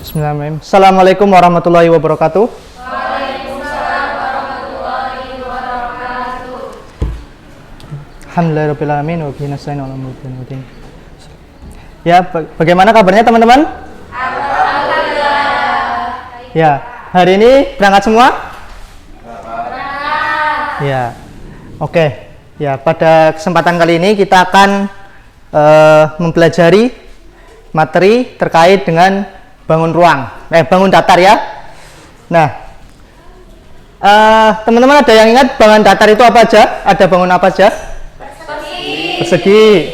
Bismillahirrahmanirrahim. Assalamualaikum warahmatullahi wabarakatuh. Waalaikumsalam warahmatullahi wabarakatuh. Alhamdulillahirabbil alamin wa bihi nasta'in 'alal umuri dunya. Ya, bagaimana kabarnya teman-teman? Alhamdulillah. Ya, hari ini berangkat semua? Berangkat. Ya. Oke. Ya, pada kesempatan kali ini kita akan mempelajari materi terkait dengan bangun datar ya. Nah, teman-teman ada yang ingat bangun datar itu apa aja? Ada bangun apa aja? Persegi,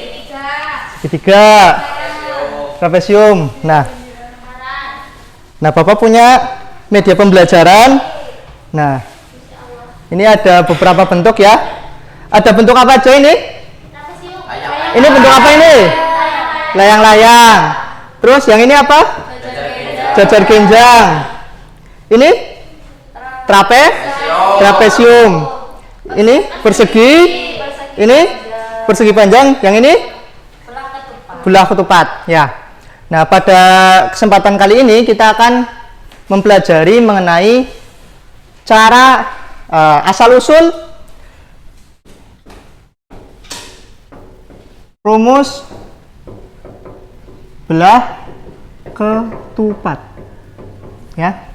segitiga, trapesium. Nah, Bapak punya media pembelajaran. Nah, ini ada beberapa bentuk ya. Ada bentuk apa aja ini? Ini bentuk apa ini? Layang-layang. Terus yang ini apa? Jajar genjang. Ini? Trapesium. Ini persegi. Ini persegi panjang. Yang ini? Belah ketupat. Ya. Nah, pada kesempatan kali ini kita akan mempelajari mengenai cara asal-usul rumus belah ketupat. Ya.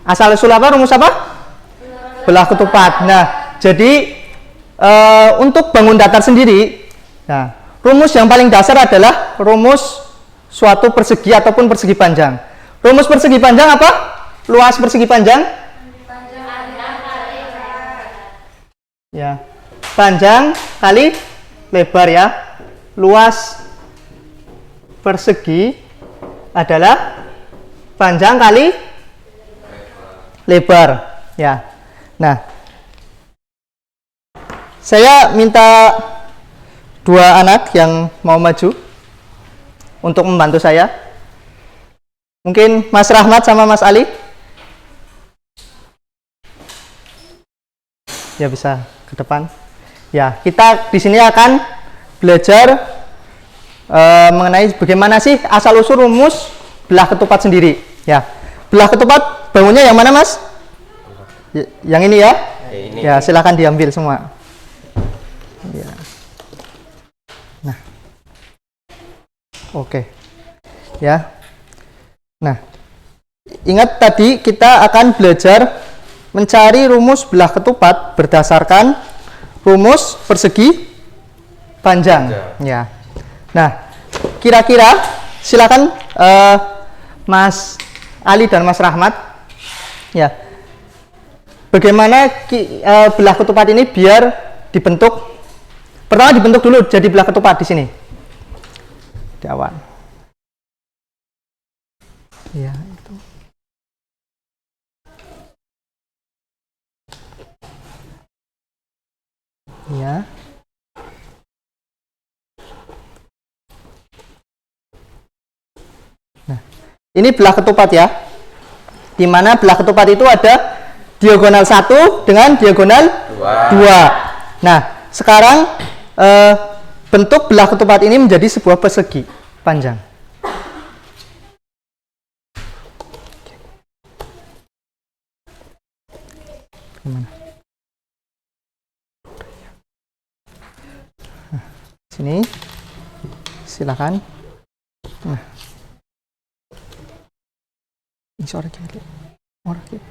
Asal-usul apa? Rumus apa? Belah ketupat. Nah, jadi untuk bangun datar sendiri, nah, rumus yang paling dasar adalah rumus suatu persegi ataupun persegi panjang. Rumus persegi panjang apa? Luas persegi panjang? Ya. Panjang kali lebar ya. Luas persegi adalah panjang kali lebar ya. Nah, saya minta dua anak yang mau maju untuk membantu saya. Mungkin Mas Rahmat sama Mas Ali. Ya, bisa ke depan. Ya, kita di sini akan belajar mengenai bagaimana sih asal-usul rumus belah ketupat sendiri. Ya, belah ketupat bangunnya yang mana, Mas? Yang ini ya? Ini. Ya, silakan diambil semua. Ya. Nah, oke. Ya. Nah, ingat tadi kita akan belajar mencari rumus belah ketupat berdasarkan rumus persegi panjang. Ya. Nah, kira-kira silakan Mas Ali dan Mas Rahmat. Ya. Bagaimana belah ketupat ini biar dibentuk? Pertama dibentuk dulu jadi belah ketupat di sini. Di awal. Ya, itu. Ya. Nah, ini belah ketupat ya. Di mana belah ketupat itu ada diagonal 1 dengan diagonal 2. Nah, sekarang bentuk belah ketupat ini menjadi sebuah persegi panjang. Gimana? Nah, sini silakan. Nah, ini suara kiri, orang kiri.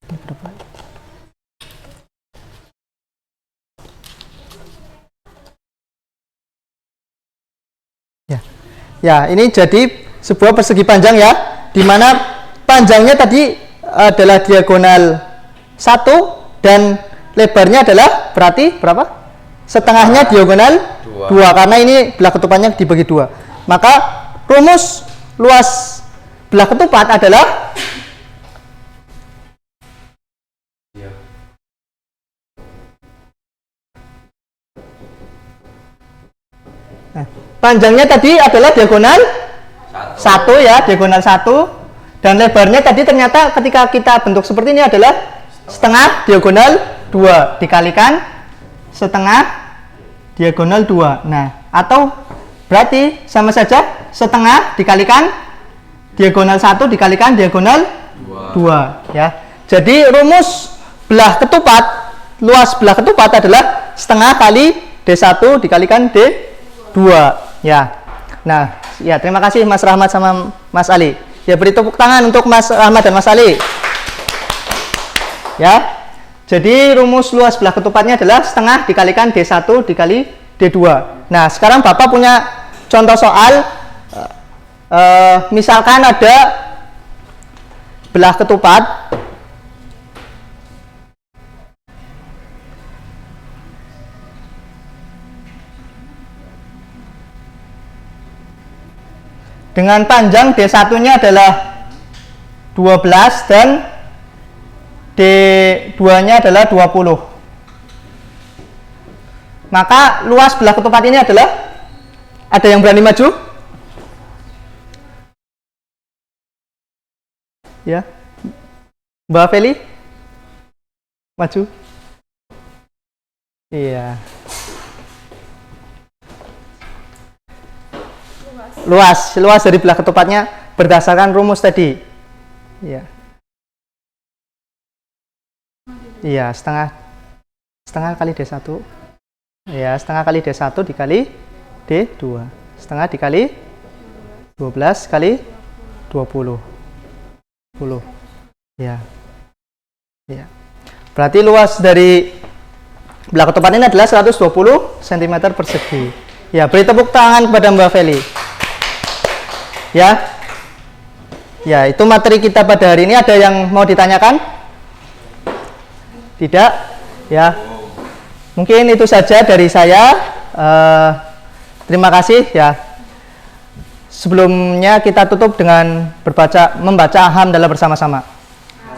Ini berapa? Ya, ya, ini jadi sebuah persegi panjang ya, di mana panjangnya tadi adalah diagonal 1 dan lebarnya adalah berarti berapa? Setengahnya diagonal 2 karena ini belah ketupatnya dibagi 2. Maka rumus luas belah ketupat adalah panjangnya tadi adalah diagonal 1 ya, diagonal 1 dan lebarnya tadi ternyata ketika kita bentuk seperti ini adalah setengah diagonal 2 dikalikan setengah diagonal 2. Nah, atau berarti sama saja setengah dikalikan diagonal 1 dikalikan diagonal 2 ya. Jadi rumus belah ketupat, luas belah ketupat adalah setengah kali D1 dikalikan D2 ya. Nah, ya terima kasih Mas Rahmat sama Mas Ali. Ya, beri tepuk tangan untuk Mas Rahmat dan Mas Ali. Ya. Jadi rumus luas belah ketupatnya adalah setengah dikalikan D1 dikali D2. Nah, sekarang Bapak punya contoh soal. Misalkan ada belah ketupat dengan panjang D1-nya adalah 12 dan D2-nya adalah 20. Maka luas belah ketupat ini adalah, ada yang berani maju? Ya. Mbak Feli? Maju. Iya. Luas dari belah ketupatnya berdasarkan rumus tadi. Iya. Iya, setengah kali D1. Ya, setengah kali D1 dikali D2. Setengah dikali 12 kali 20. 10. Ya. Ya. Berarti luas dari belah ketupat ini adalah 120 cm persegi. Ya, beri tepuk tangan kepada Mbak Feli. Ya. Ya, itu materi kita pada hari ini. Ada yang mau ditanyakan? Tidak? Ya. Mungkin itu saja dari saya. Terima kasih ya. Sebelumnya kita tutup dengan membaca hamdalah bersama-sama.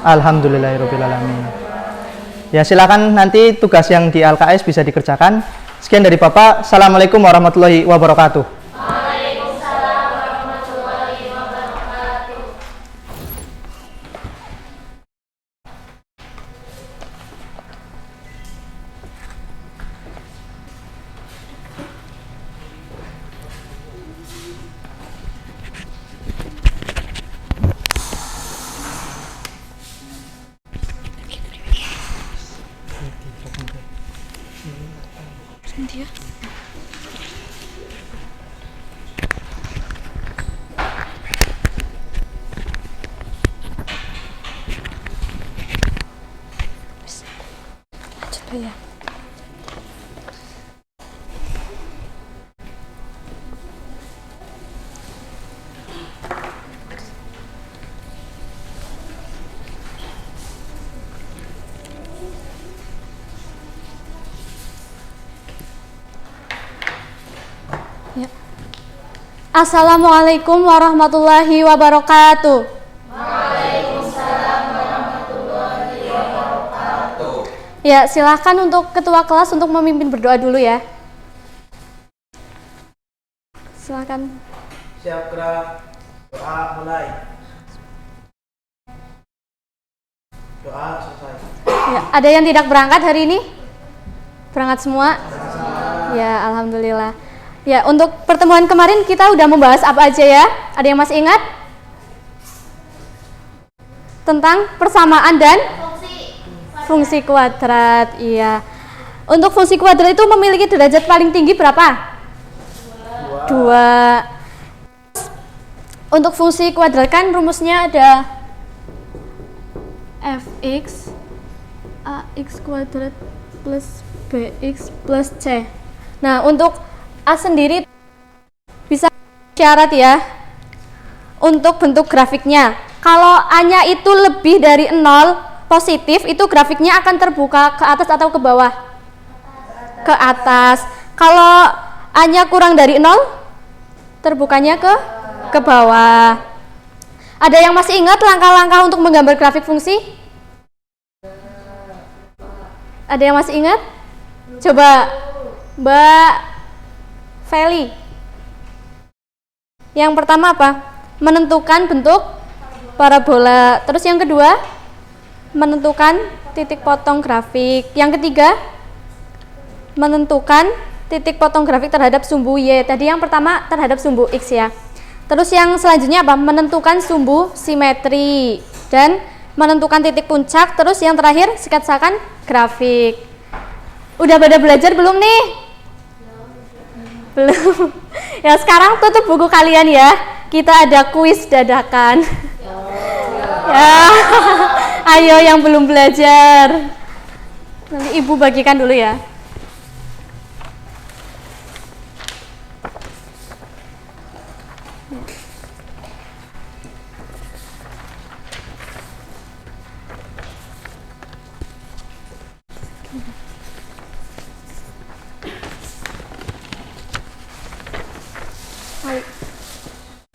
Alhamdulillahirobbilalamin. Ya, silakan nanti tugas yang di LKS bisa dikerjakan. Sekian dari Bapak. Assalamualaikum warahmatullahi wabarakatuh. Waalaikumsalam warahmatullahi wabarakatuh. Ya. Assalamualaikum warahmatullahi wabarakatuh. Waalaikumsalam warahmatullahi wabarakatuh. Ya, silahkan untuk ketua kelas untuk memimpin berdoa dulu ya. Silakan. Siap gerak. Doa mulai. Doa selesai. Ya, ada yang tidak berangkat hari ini? Berangkat semua? Ya, alhamdulillah. Ya, untuk pertemuan kemarin kita udah membahas apa aja ya? Ada yang masih ingat? Tentang persamaan dan fungsi kuadrat. Iya. Untuk fungsi kuadrat itu memiliki derajat paling tinggi berapa? 2. Untuk fungsi kuadrat kan rumusnya ada fx ax kuadrat plus bx plus c. Nah, untuk A sendiri bisa syarat ya untuk bentuk grafiknya. Kalau A-nya itu lebih dari 0 positif, itu grafiknya akan terbuka ke atas atau ke bawah? Ke atas. Kalau A-nya kurang dari 0, terbukanya ke bawah. Ada yang masih ingat langkah-langkah untuk menggambar grafik fungsi? Ada yang masih ingat? Coba Mbak Feli. Yang pertama apa? Menentukan bentuk parabola. Terus yang kedua, menentukan titik potong grafik. Yang ketiga, menentukan titik potong grafik terhadap sumbu Y. Tadi yang pertama terhadap sumbu X ya. Terus yang selanjutnya apa? Menentukan sumbu simetri dan menentukan titik puncak. Terus yang terakhir sketsakan grafik. Udah pada belajar belum nih? Belum. Ya sekarang tutup buku kalian ya. Kita ada kuis dadakan. Ya. Ayo yang belum belajar. Nanti ibu bagikan dulu ya.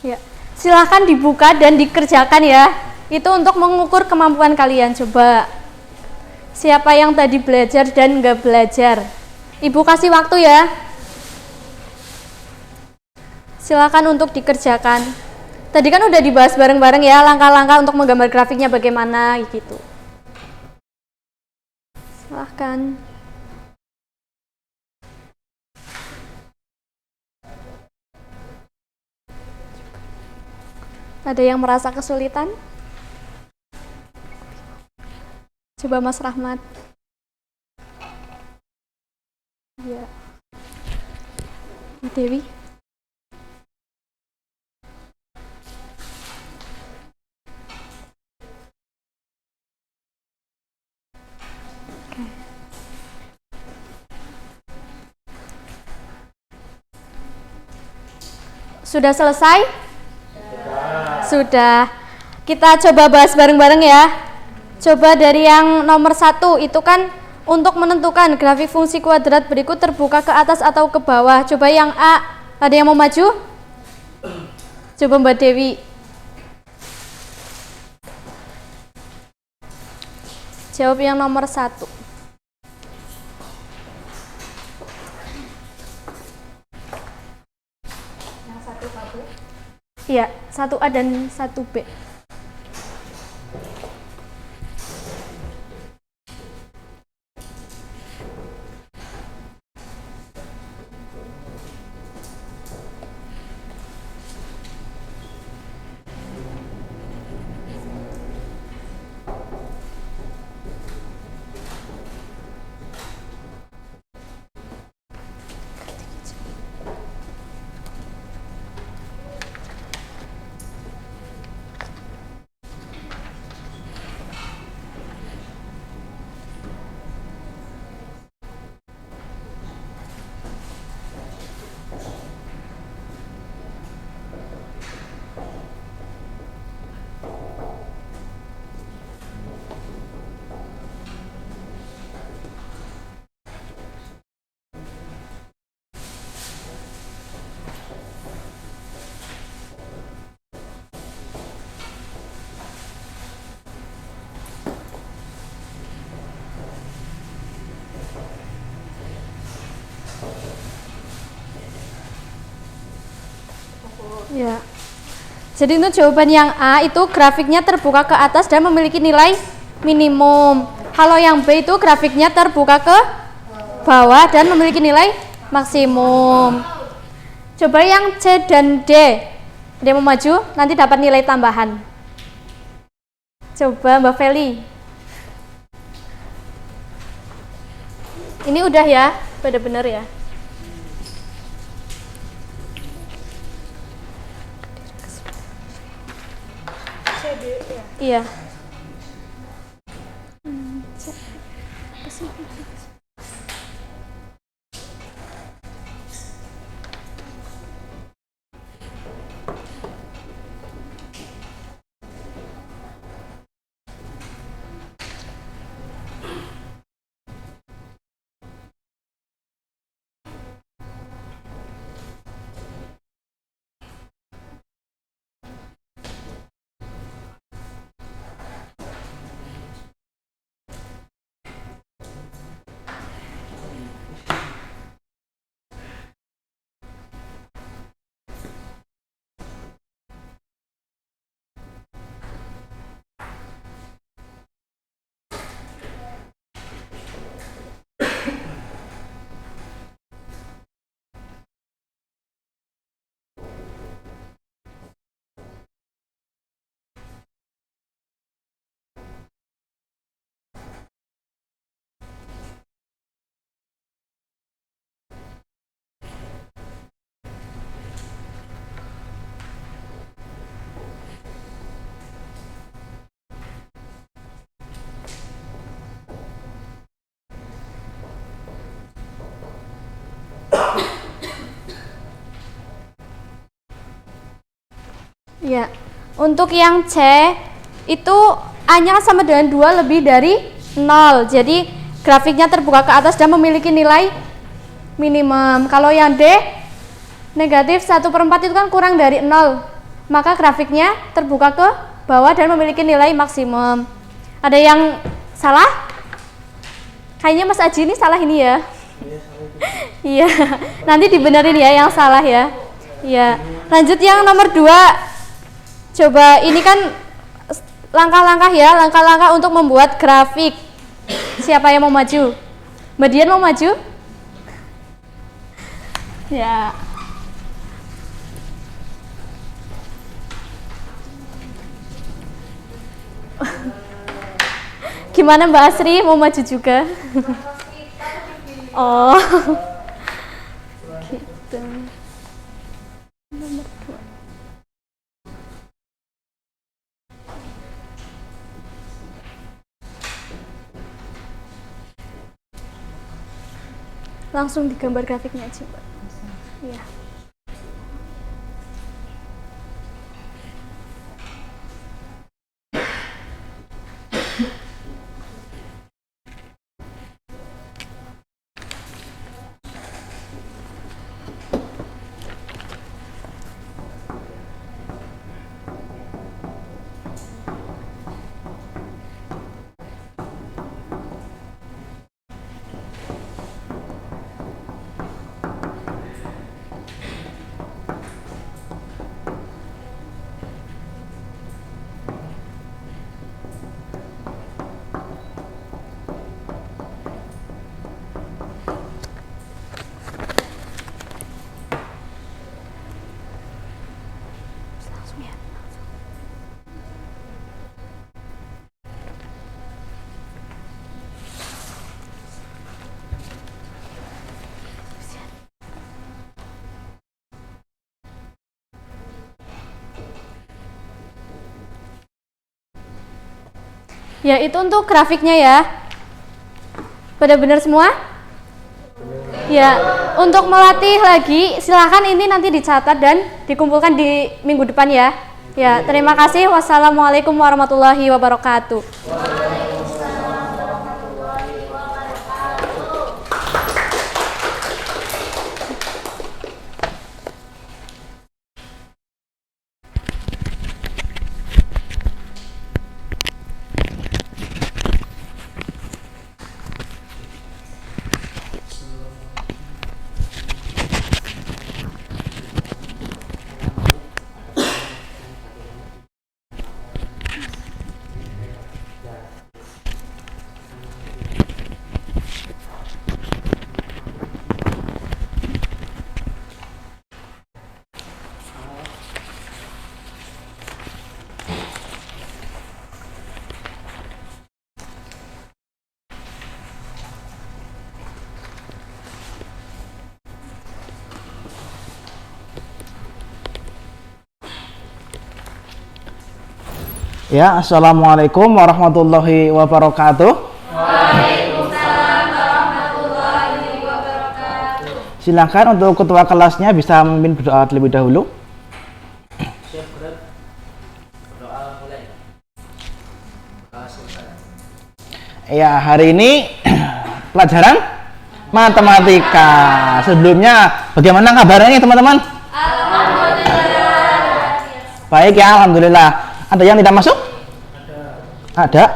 Ya, silahkan dibuka dan dikerjakan ya. Itu untuk mengukur kemampuan kalian. Coba siapa yang tadi belajar dan nggak belajar. Ibu kasih waktu ya. Silakan untuk dikerjakan. Tadi kan udah dibahas bareng-bareng ya langkah-langkah untuk menggambar grafiknya bagaimana gitu. Silahkan. Ada yang merasa kesulitan? Coba Mas Rahmat. Ya. Dewi. Oke. Sudah selesai? Sudah. Kita coba bahas bareng-bareng ya. Coba dari yang nomor 1 itu kan untuk menentukan grafik fungsi kuadrat berikut terbuka ke atas atau ke bawah. Coba yang A, ada yang mau maju? Coba Mbak Dewi. Jawab yang nomor 1. Yang 1 Iya, 1A dan 1B. Ya. Jadi untuk jawaban yang A itu grafiknya terbuka ke atas dan memiliki nilai minimum. Kalau yang B itu grafiknya terbuka ke bawah dan memiliki nilai maksimum. Coba yang C dan D. Dia mau maju, nanti dapat nilai tambahan. Coba Mbak Feli. Ini udah ya, benar-benar ya. Iya. Ya, untuk yang C itu A-nya sama dengan 2 lebih dari 0. Jadi grafiknya terbuka ke atas dan memiliki nilai minimum. Kalau yang D negatif 1/4 itu kan kurang dari 0. Maka grafiknya terbuka ke bawah dan memiliki nilai maksimum. Ada yang salah? Kayaknya Mas Aji ini salah ini ya. Iya, nanti dibenerin ya yang salah ya. Iya. Lanjut yang nomor 2. Coba ini kan langkah-langkah ya, langkah-langkah untuk membuat grafik. Siapa yang mau maju? Mbak Dian mau maju? Ya. Gimana Mbak Asri, mau maju juga? Oh. Gitu. Nomor 2. Langsung digambar grafiknya aja, Mbak. Iya. Langsung ya. Ya, itu untuk grafiknya ya. Pada benar semua? Ya, untuk melatih lagi silahkan ini nanti dicatat dan dikumpulkan di minggu depan ya. Ya, terima kasih. Wassalamualaikum warahmatullahi wabarakatuh. Ya, assalamualaikum warahmatullahi wabarakatuh. Waalaikumsalam warahmatullahi wabarakatuh. Silakan untuk ketua kelasnya bisa memimpin berdoa terlebih dahulu. Siap, berat. Doa mulai. Ya, hari ini pelajaran matematika. Sebelumnya bagaimana kabarnya teman-teman? Alhamdulillah. Baik ya, alhamdulillah. Ada yang tidak masuk? Ada.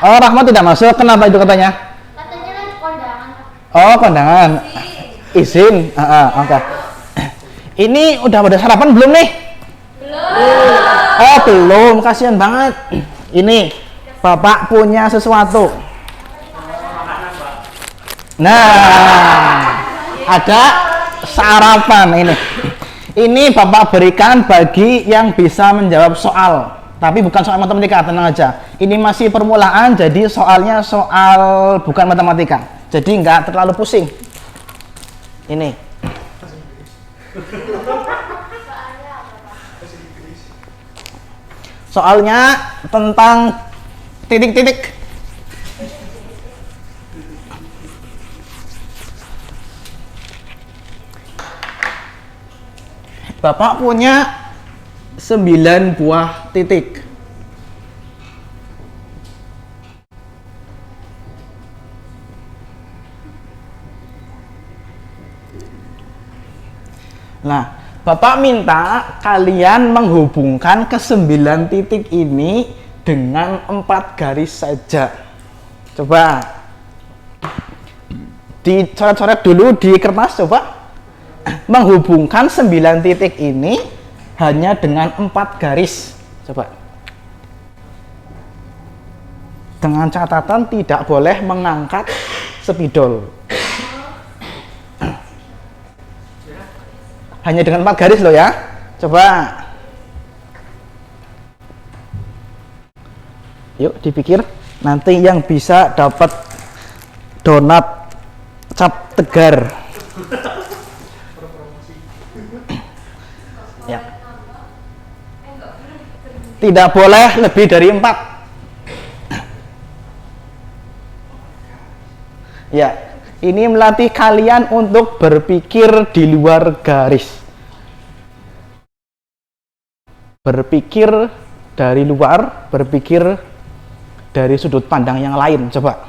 Oh, Rahmat tidak masuk. Kenapa itu katanya? Katanya lagi kondangan. Oh, kondangan. Izin. Oke. Ini udah pada sarapan belum nih? Belum. Oh, belum. Kasihan banget. Ini Bapak punya sesuatu. Nah, ada sarapan ini. Ini Bapak berikan bagi yang bisa menjawab soal. Tapi bukan soal matematika, tenang aja. Ini masih permulaan, jadi soalnya soal bukan matematika. Jadi nggak terlalu pusing. Ini. Soalnya tentang titik-titik. Bapak punya 9 buah titik. Nah, Bapak minta kalian menghubungkan ke-9 titik ini dengan 4 garis saja. Coba dicoret-coret dulu di kertas, coba. Menghubungkan 9 titik ini hanya dengan 4 garis. Coba. Dengan catatan tidak boleh mengangkat spidol. Hanya dengan 4 garis loh ya. Coba. Yuk dipikir. Nanti yang bisa dapat donat cap tegar. Ya. Tidak boleh lebih dari 4. Ya. Ini melatih kalian untuk berpikir di luar garis. Berpikir dari luar, berpikir dari sudut pandang yang lain. Coba.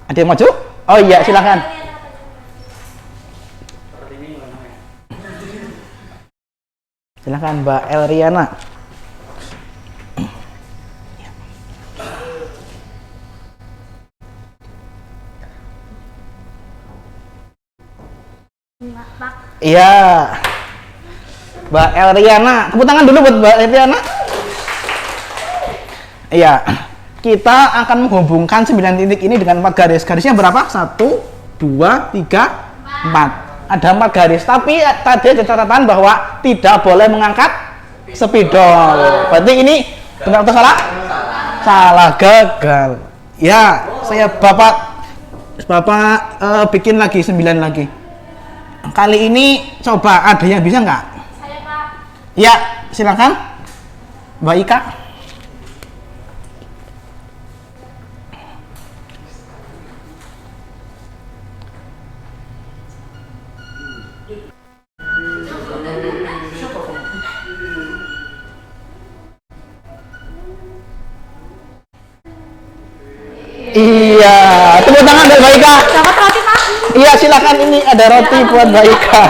Ada yang maju? Oh iya, silakan. Silakan Mbak Elriana. Iya, Mbak Elriana, tepuk tangan dulu buat Mbak Elriana. Iya, kita akan menghubungkan 9 titik ini dengan 4 garis. Garisnya berapa? 1, 2, 3, 4. Ada 4 garis, tapi tadi ada catatan bahwa tidak boleh mengangkat spidol. Berarti ini benar atau salah? Salah, gagal. Ya, saya Bapak bikin lagi 9 lagi. Kali ini coba ada yang bisa nggak? Saya Pak. Ya, silakan Mbak Ika. Iya, tepuk tangan buat Mbak Ika. Dapat roti Pak? Iya, silakan, ini ada roti buat Mbak Ika.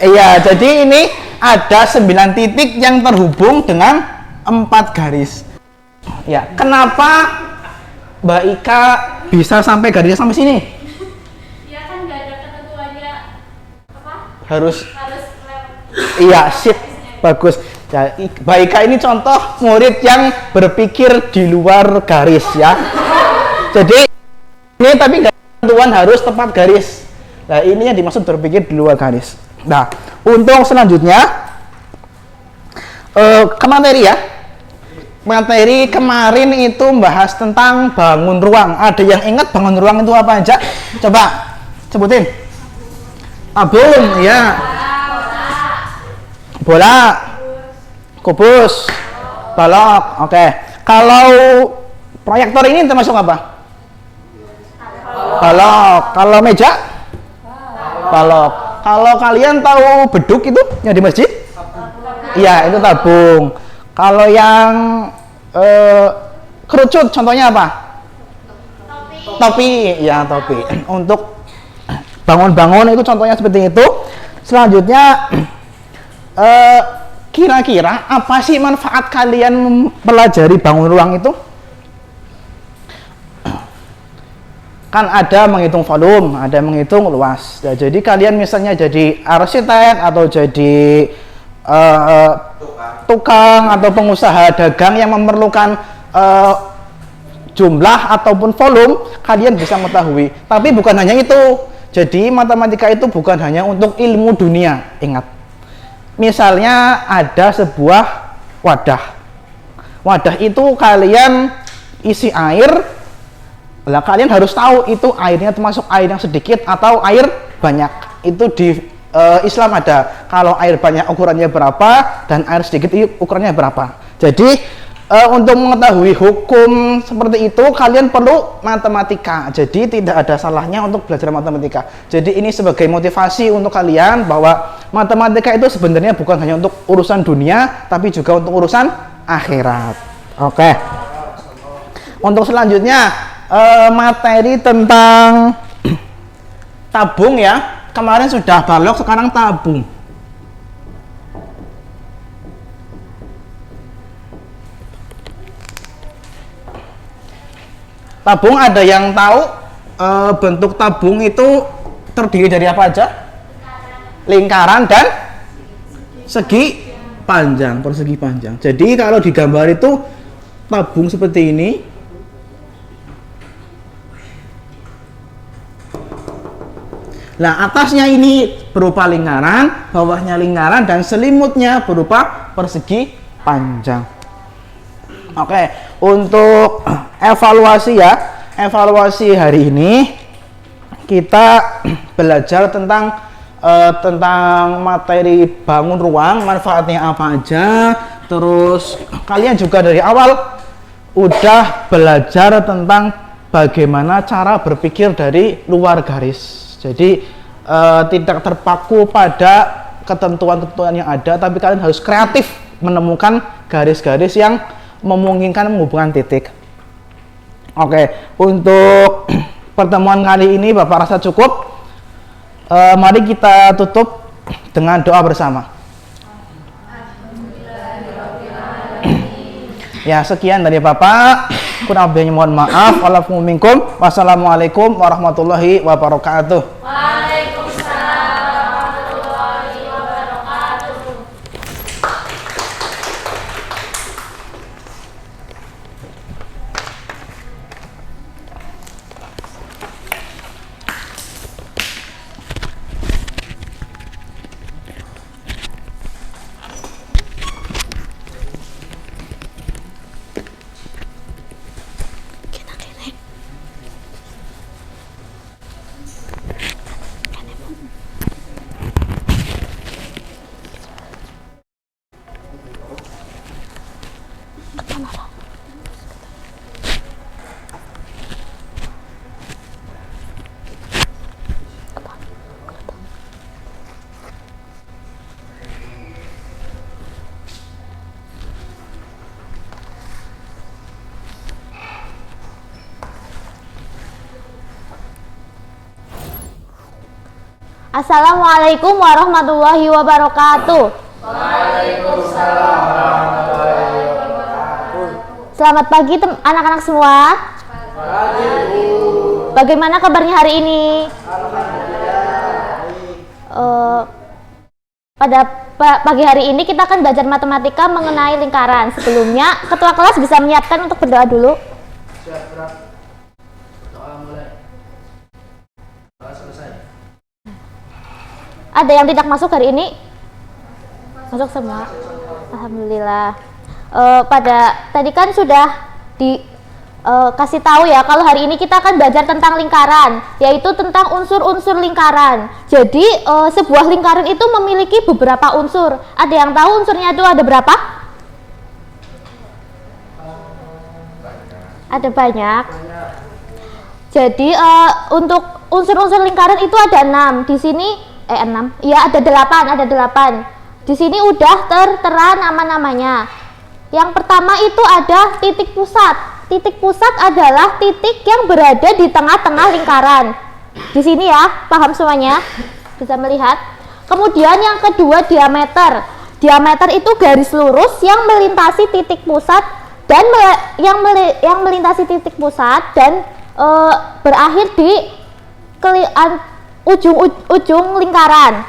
Iya, jadi ini ada 9 titik yang terhubung dengan 4 garis. Ya, kenapa Mbak Ika bisa sampai garisnya sampai sini? Ya kan nggak ada ketentuannya apa? Harus. Lewat. Iya, sip, bagus. Ya, Mbak Ika ini contoh murid yang berpikir di luar garis ya. Jadi ini tapi nggak tentuan harus tepat garis. Nah, ini yang dimaksud berpikir di luar garis. Nah, untuk selanjutnya ke materi ya. Materi kemarin itu membahas tentang bangun ruang. Ada yang ingat bangun ruang itu apa aja? Coba sebutin. Tabung, ya. Bola, kubus, balok. Oke. Kalau proyektor ini termasuk apa? Balok. Kalau meja? Balok. Kalau kalian tahu beduk itu yang di masjid? Iya, itu tabung. Kalau yang kerucut contohnya apa? Topi. Ya, topi. Untuk bangun-bangun itu contohnya seperti itu. Selanjutnya kira-kira apa sih manfaat kalian mempelajari bangun ruang itu? Kan ada menghitung volume, ada menghitung luas. Nah, jadi kalian misalnya jadi arsitek atau jadi tukang atau pengusaha dagang yang memerlukan jumlah ataupun volume, kalian bisa mengetahui. Tapi bukan hanya itu. Jadi matematika itu bukan hanya untuk ilmu dunia. Ingat, misalnya ada sebuah wadah. Wadah itu kalian isi air. Lah kalian harus tahu itu airnya termasuk air yang sedikit atau air banyak. Itu di Islam ada. Kalau air banyak ukurannya berapa dan air sedikit ukurannya berapa. Jadi untuk mengetahui hukum seperti itu kalian perlu matematika. Jadi tidak ada salahnya untuk belajar matematika. Jadi ini sebagai motivasi untuk kalian bahwa matematika itu sebenarnya bukan hanya untuk urusan dunia, tapi juga untuk urusan akhirat. Oke. Untuk selanjutnya materi tentang tabung ya. Kemarin sudah balok, sekarang tabung. Tabung ada yang tahu bentuk tabung itu terdiri dari apa aja? Lingkaran dan segi panjang, persegi panjang. Jadi kalau digambar itu tabung seperti ini. Nah, atasnya ini berupa lingkaran, bawahnya lingkaran, dan selimutnya berupa persegi panjang. Oke, untuk evaluasi ya, evaluasi hari ini kita belajar tentang materi bangun ruang, manfaatnya apa aja. Terus kalian juga dari awal udah belajar tentang bagaimana cara berpikir dari luar garis. Jadi tidak terpaku pada ketentuan-ketentuan yang ada, tapi kalian harus kreatif menemukan garis-garis yang memungkinkan menghubungkan titik. Oke, untuk pertemuan kali ini Bapak rasa cukup. Mari kita tutup dengan doa bersama. Ya, sekian dari Bapak. Kurang lebihnya mohon maaf. Wassalamualaikum warahmatullahi wabarakatuh. Waalaikumsalam warahmatullahi wabarakatuh. Assalamualaikum warahmatullahi wabarakatuh. Selamat pagi anak-anak semua. Bagaimana kabarnya hari ini? Pada pagi hari ini kita akan belajar matematika mengenai lingkaran. Sebelumnya, ketua kelas bisa menyiapkan untuk berdoa dulu. Doa mulai. Doa selesai. Ada yang tidak masuk hari ini? Masuk semua. Alhamdulillah. Tadi kan sudah dikasih tahu ya kalau hari ini kita akan belajar tentang lingkaran, yaitu tentang unsur-unsur lingkaran. Jadi sebuah lingkaran itu memiliki beberapa unsur. Ada yang tahu unsurnya itu ada berapa? Ada banyak. Jadi untuk unsur-unsur lingkaran itu ada 6. Di sini 6. Iya, ada 8. Di sini udah tertera nama-namanya. Yang pertama itu ada titik pusat. Titik pusat adalah titik yang berada di tengah-tengah lingkaran. Di sini ya, paham semuanya? Bisa melihat. Kemudian yang kedua diameter. Diameter itu garis lurus yang melintasi titik pusat dan yang melintasi titik pusat dan berakhir di ujung lingkaran.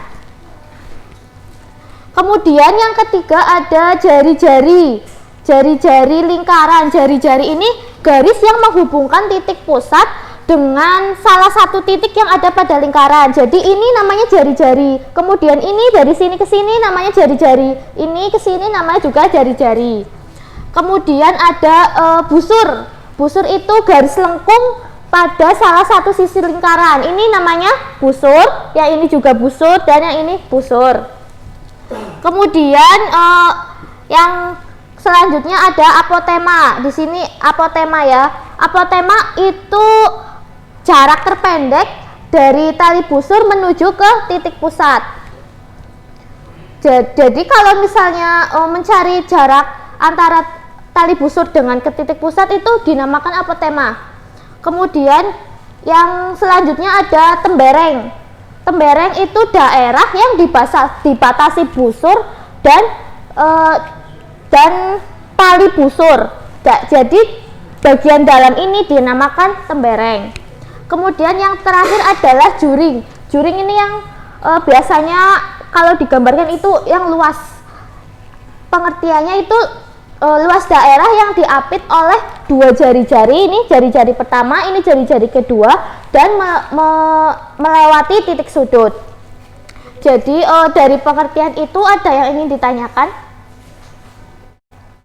Kemudian yang ketiga ada jari-jari. Jari-jari lingkaran. Jari-jari ini garis yang menghubungkan titik pusat dengan salah satu titik yang ada pada lingkaran. Jadi ini namanya jari-jari. Kemudian ini dari sini ke sini namanya jari-jari. Ini ke sini namanya juga jari-jari. Kemudian ada busur. Busur itu garis lengkung pada salah satu sisi lingkaran. Ini namanya busur, yang ini juga busur, dan yang ini busur. Kemudian yang selanjutnya ada apotema. Di sini apotema ya. Apotema itu jarak terpendek dari tali busur menuju ke titik pusat. Jadi kalau misalnya mencari jarak antara tali busur dengan ke titik pusat itu dinamakan apotema. Kemudian yang selanjutnya ada tembereng. Tembereng itu daerah yang dibatasi busur dan tali busur. Jadi bagian dalam ini dinamakan tembereng. Kemudian yang terakhir adalah juring. Juring ini yang biasanya kalau digambarkan itu yang luas. Pengertiannya itu luas daerah yang diapit oleh dua jari-jari, ini jari-jari pertama, ini jari-jari kedua, dan melewati titik sudut. Jadi dari pengertian itu ada yang ingin ditanyakan?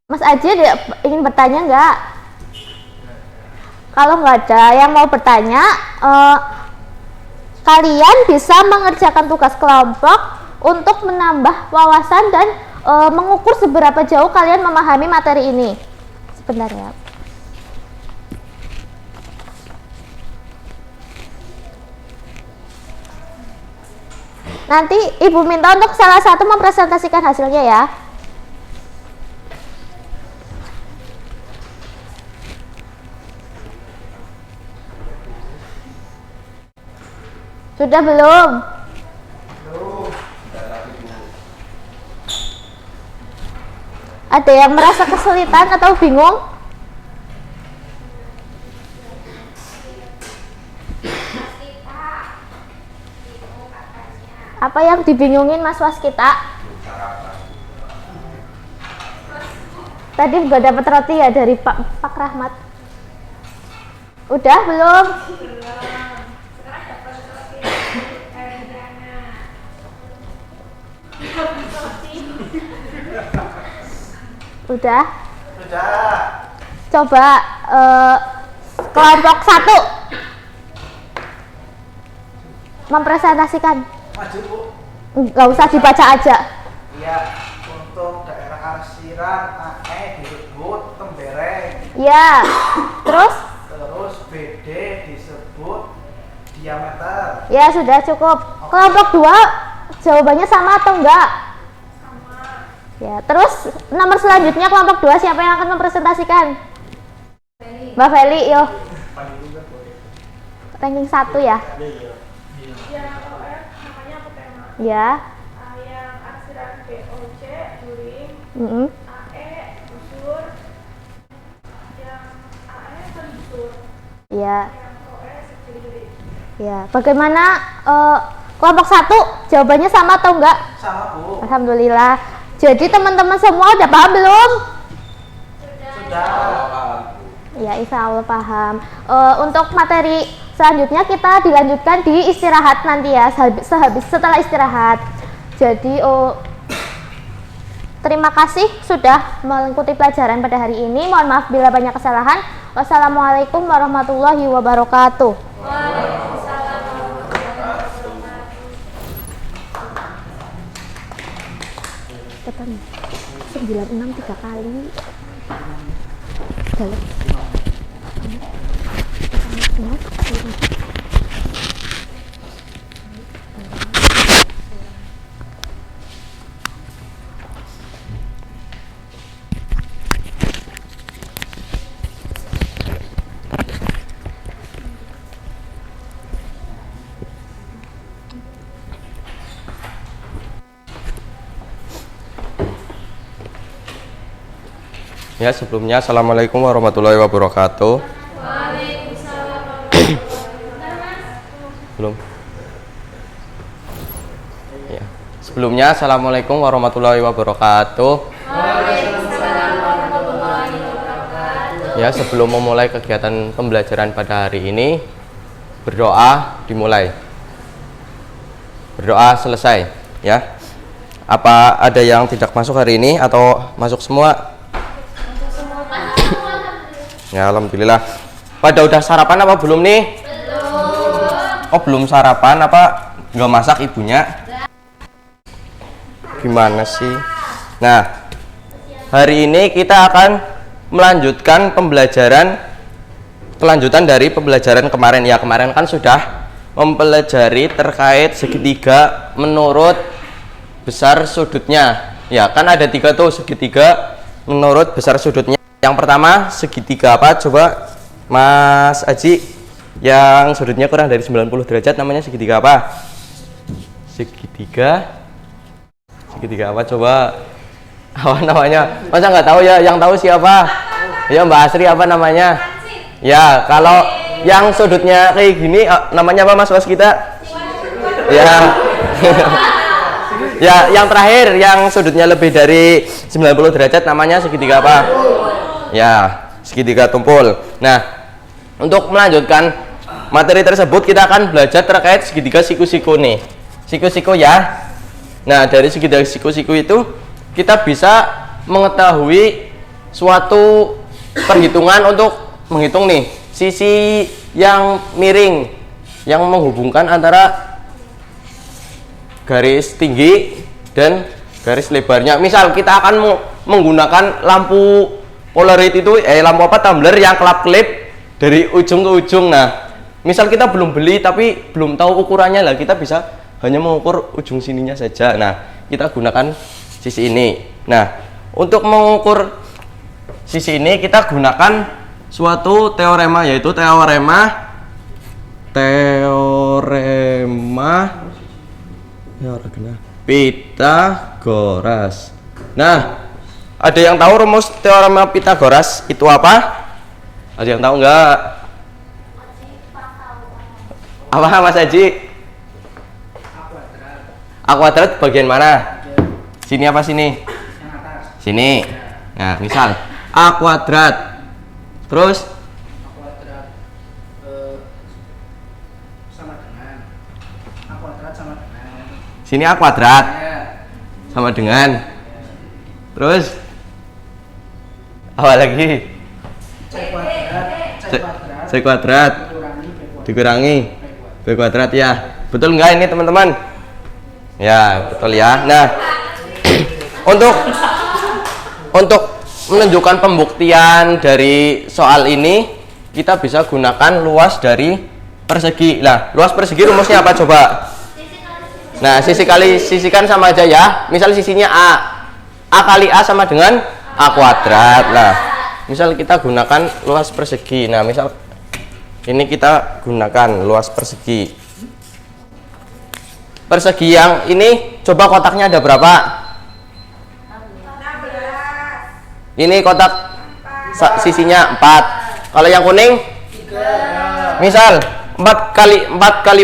Mas Aji ingin bertanya nggak? Kalau nggak ada yang mau bertanya, kalian bisa mengerjakan tugas kelompok untuk menambah wawasan dan mengukur seberapa jauh kalian memahami materi ini. Sebentar ya. Nanti Ibu minta untuk salah satu mempresentasikan hasilnya ya. Sudah belum? Ada yang merasa kesulitan atau bingung? Apa yang dibingungin Mas Waskita? Tadi nggak dapat roti ya dari Pak Rahmat? Udah belum? Udah? Sudah. Coba kelompok 1 mempresentasikan. Maju, Bu. Nggak usah dibaca aja. Iya, untuk daerah arsiran AE disebut tembereng. Ya. Terus? Terus BD disebut diameter. Ya sudah cukup. Kelompok 2 jawabannya sama atau enggak? Sama. Ya, terus nomor selanjutnya kelompok 2 siapa yang akan mempresentasikan? Mbak Feli, yo. Ranking 1 ya? Ya. Yang arsiran BOC, juring, AE, busur, yang AE kan busur, Ya. yang OE sejiri. Ya. Bagaimana kelompok 1 jawabannya sama atau enggak? Sama, Bu. Alhamdulillah. Jadi teman-teman semua udah paham belum? Sudah. Ya, insya Allah paham. Untuk materi selanjutnya kita dilanjutkan di istirahat nanti ya, setelah istirahat. Jadi terima kasih sudah mengikuti pelajaran pada hari ini. Mohon maaf bila banyak kesalahan. Wassalamualaikum warahmatullahi wabarakatuh. Waalaikumsalam warahmatullahi wabarakatuh. Cepetan. 96 3 kali. Dalam. Ya, sebelumnya Assalamualaikum warahmatullahi wabarakatuh. Belum. Ya. Sebelumnya Assalamualaikum warahmatullahi wabarakatuh. Ya, sebelum memulai kegiatan pembelajaran pada hari ini, berdoa dimulai. Berdoa selesai, ya. Apa ada yang tidak masuk hari ini atau masuk semua? Ya, alhamdulillah. Pada udah sarapan apa belum nih? Belum. Oh, belum sarapan apa nggak masak ibunya? Gimana sih? Nah, hari ini kita akan melanjutkan kelanjutan dari pembelajaran kemarin. Ya, kemarin kan sudah mempelajari terkait segitiga menurut besar sudutnya. Ya, kan ada 3 tuh segitiga menurut besar sudutnya. Yang pertama segitiga apa? Coba Mas Aji, yang sudutnya kurang dari 90 derajat namanya segitiga apa? Segitiga apa coba? Apa namanya? Masa nggak tahu ya? Yang tahu siapa? Ya Mbak Asri, apa namanya? Ya, kalau yang sudutnya kayak gini namanya apa Mas kita? Ya. Ya, yang terakhir yang sudutnya lebih dari 90 derajat namanya segitiga apa? Ya, segitiga tumpul. Nah, untuk melanjutkan materi tersebut kita akan belajar terkait segitiga siku-siku nih. Siku-siku ya. Nah, dari segitiga siku-siku itu kita bisa mengetahui suatu perhitungan untuk menghitung nih sisi yang miring yang menghubungkan antara garis tinggi dan garis lebarnya. Misal kita akan menggunakan lampu Polaroid itu lampu tumbler yang kelap-kelip dari ujung ke ujung. Nah, misal kita belum beli tapi belum tahu ukurannya lah, kita bisa hanya mengukur ujung sininya saja. Nah, kita gunakan sisi ini. Nah, untuk mengukur sisi ini kita gunakan suatu teorema, yaitu teorema Pythagoras. Nah, ada yang tahu rumus teorema Pythagoras itu apa? Ada yang tahu enggak? Apa Mas Haji? A kuadrat bagian mana? Sini apa sini? Sini. Nah, misal A kuadrat. Terus sama dengan A kuadrat sama dengan sini A kuadrat sama dengan. Terus apa lagi? C kuadrat dikurangi B kuadrat ya. Betul enggak ini teman-teman? Ya, betul ya. Nah, untuk menunjukkan pembuktian dari soal ini kita bisa gunakan luas dari persegi. Nah, luas persegi rumusnya apa coba? Nah, sisi kali sisi kan sama aja ya. Misal sisinya A kali A sama dengan A kuadrat. Nah, misal kita gunakan luas persegi. Nah, misal ini kita gunakan luas persegi. Persegi yang ini coba kotaknya ada berapa? 16. Ini kotak sisinya 4. Kalau yang kuning? 3. Misal 4 kali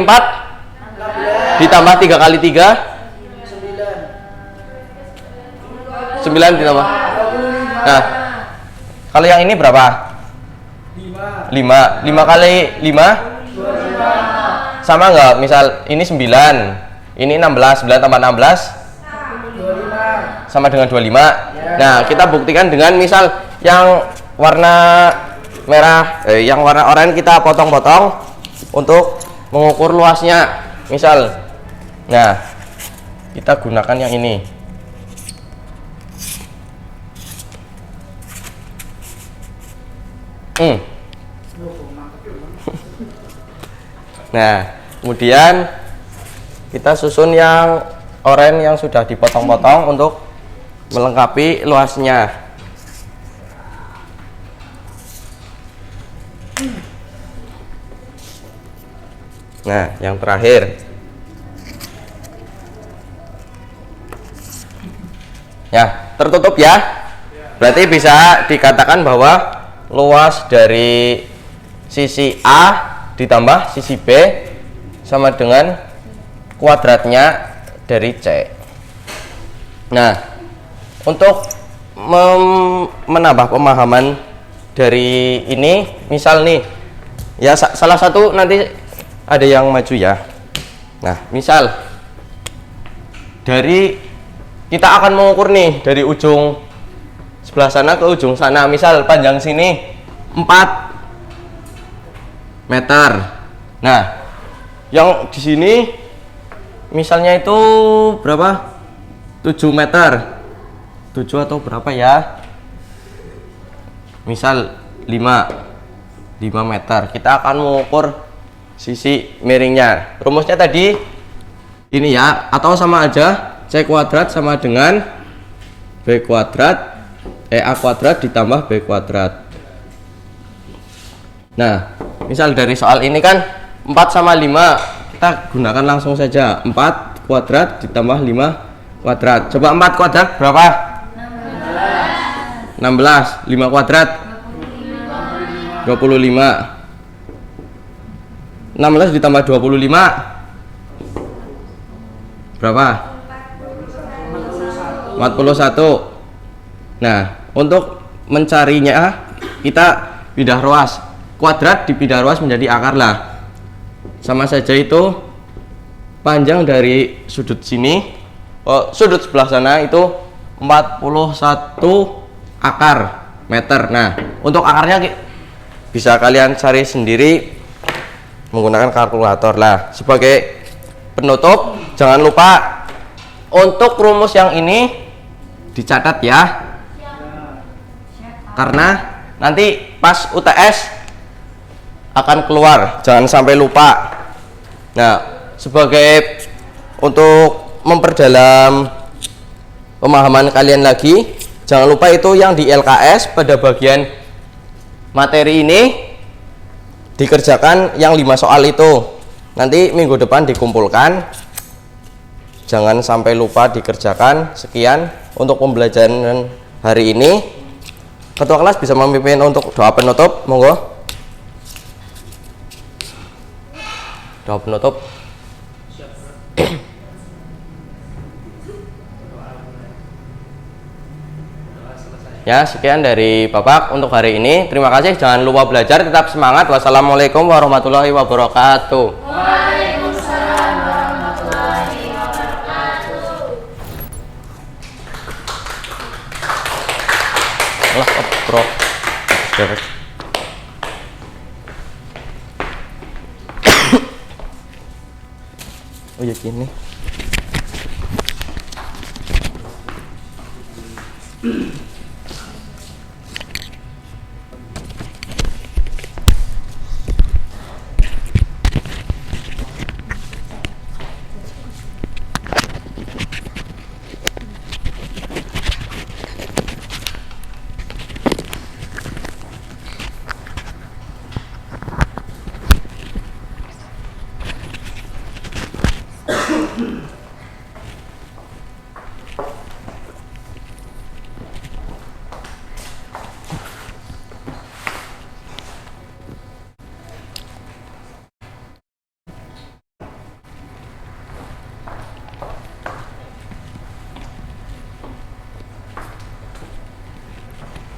4 ditambah 3 kali 3 9 ditambah. Nah, kalau yang ini berapa? 5 kali 5 sama enggak? Misal ini 9, ini 16, 9 tambah 16 sama dengan 25. Nah, kita buktikan dengan misal yang warna merah, yang warna oranye kita potong-potong untuk mengukur luasnya. Misal, nah kita gunakan yang ini. Nah, kemudian kita susun yang oranye yang sudah dipotong-potong untuk melengkapi luasnya. Nah, yang terakhir. Ya, tertutup ya. Berarti bisa dikatakan bahwa luas dari sisi A ditambah sisi B sama dengan kuadratnya dari C. Nah, untuk menambah pemahaman dari ini, misal nih ya salah satu nanti ada yang maju ya. Nah, misal dari kita akan mengukur nih dari ujung sebelah sana ke ujung sana. Misal panjang sini 4 meter. Nah, yang di sini misalnya itu berapa? 7 meter. 7 atau berapa ya? misal 5 meter, kita akan mengukur sisi miringnya. Rumusnya tadi ini ya, atau sama aja C kuadrat sama dengan B kuadrat A kuadrat ditambah B kuadrat. Nah, misal dari soal ini kan 4 sama 5, kita gunakan langsung saja 4 kuadrat ditambah 5 kuadrat. Coba 4 kuadrat berapa? 16. 5 kuadrat 25. 16 ditambah 25 berapa? 41. Nah, untuk mencarinya kita pindah ruas. Kuadrat dipindah ruas menjadi akar lah. Sama saja itu panjang dari sudut sini, sudut sebelah sana itu 41 akar meter. Nah, untuk akarnya bisa kalian cari sendiri menggunakan kalkulator lah. Sebagai penutup, jangan lupa untuk rumus yang ini dicatat ya, karena nanti pas UTS akan keluar, jangan sampai lupa. Nah, sebagai untuk memperdalam pemahaman kalian lagi, jangan lupa itu yang di LKS pada bagian materi ini dikerjakan yang 5 soal itu. Nanti minggu depan dikumpulkan, jangan sampai lupa dikerjakan. Sekian untuk pembelajaran hari ini. Ketua kelas bisa memimpin untuk doa penutup, monggo. Doa penutup. Ya, sekian dari Bapak untuk hari ini. Terima kasih, jangan lupa belajar, tetap semangat. Wassalamualaikum warahmatullahi wabarakatuh. Waalaikumsalam warahmatullahi wabarakatuh. Allah, bro. Oh ya gini.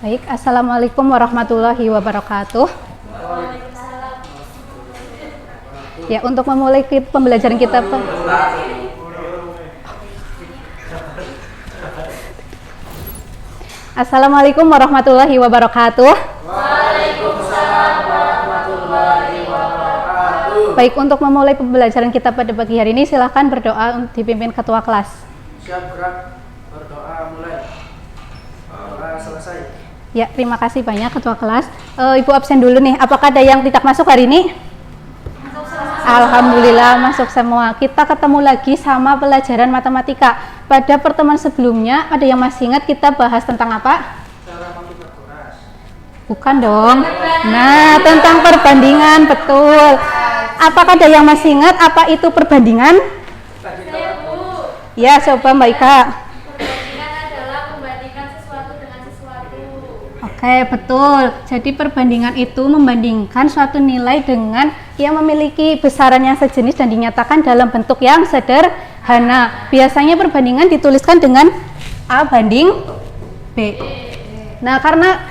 Baik, assalamualaikum warahmatullahi wabarakatuh. Ya, untuk memulai pembelajaran kita Assalamualaikum warahmatullahi wabarakatuh. Waalaikumsalam warahmatullahi wabarakatuh. Baik, untuk memulai pembelajaran kita pada pagi hari ini, silahkan berdoa dipimpin ketua kelas. Siap, gerak, berdoa, mulai. Doa selesai. Ya, terima kasih banyak ketua kelas. Ibu absen dulu nih. Apakah ada yang tidak masuk hari ini? Alhamdulillah masuk semua. Kita ketemu lagi sama pelajaran matematika. Pada pertemuan sebelumnya, ada yang masih ingat kita bahas tentang apa? Cara menghitung kuras. Bukan dong. Nah, tentang perbandingan, betul. Apakah ada yang masih ingat apa itu perbandingan? Saya Bu, Ya, coba Mbak Ika. perbandingan adalah membandingkan sesuatu dengan sesuatu. Oke, betul. Jadi perbandingan itu membandingkan suatu nilai dengan yang memiliki besaran yang sejenis dan dinyatakan dalam bentuk yang sederhana. Biasanya perbandingan dituliskan dengan A banding B. Nah, karena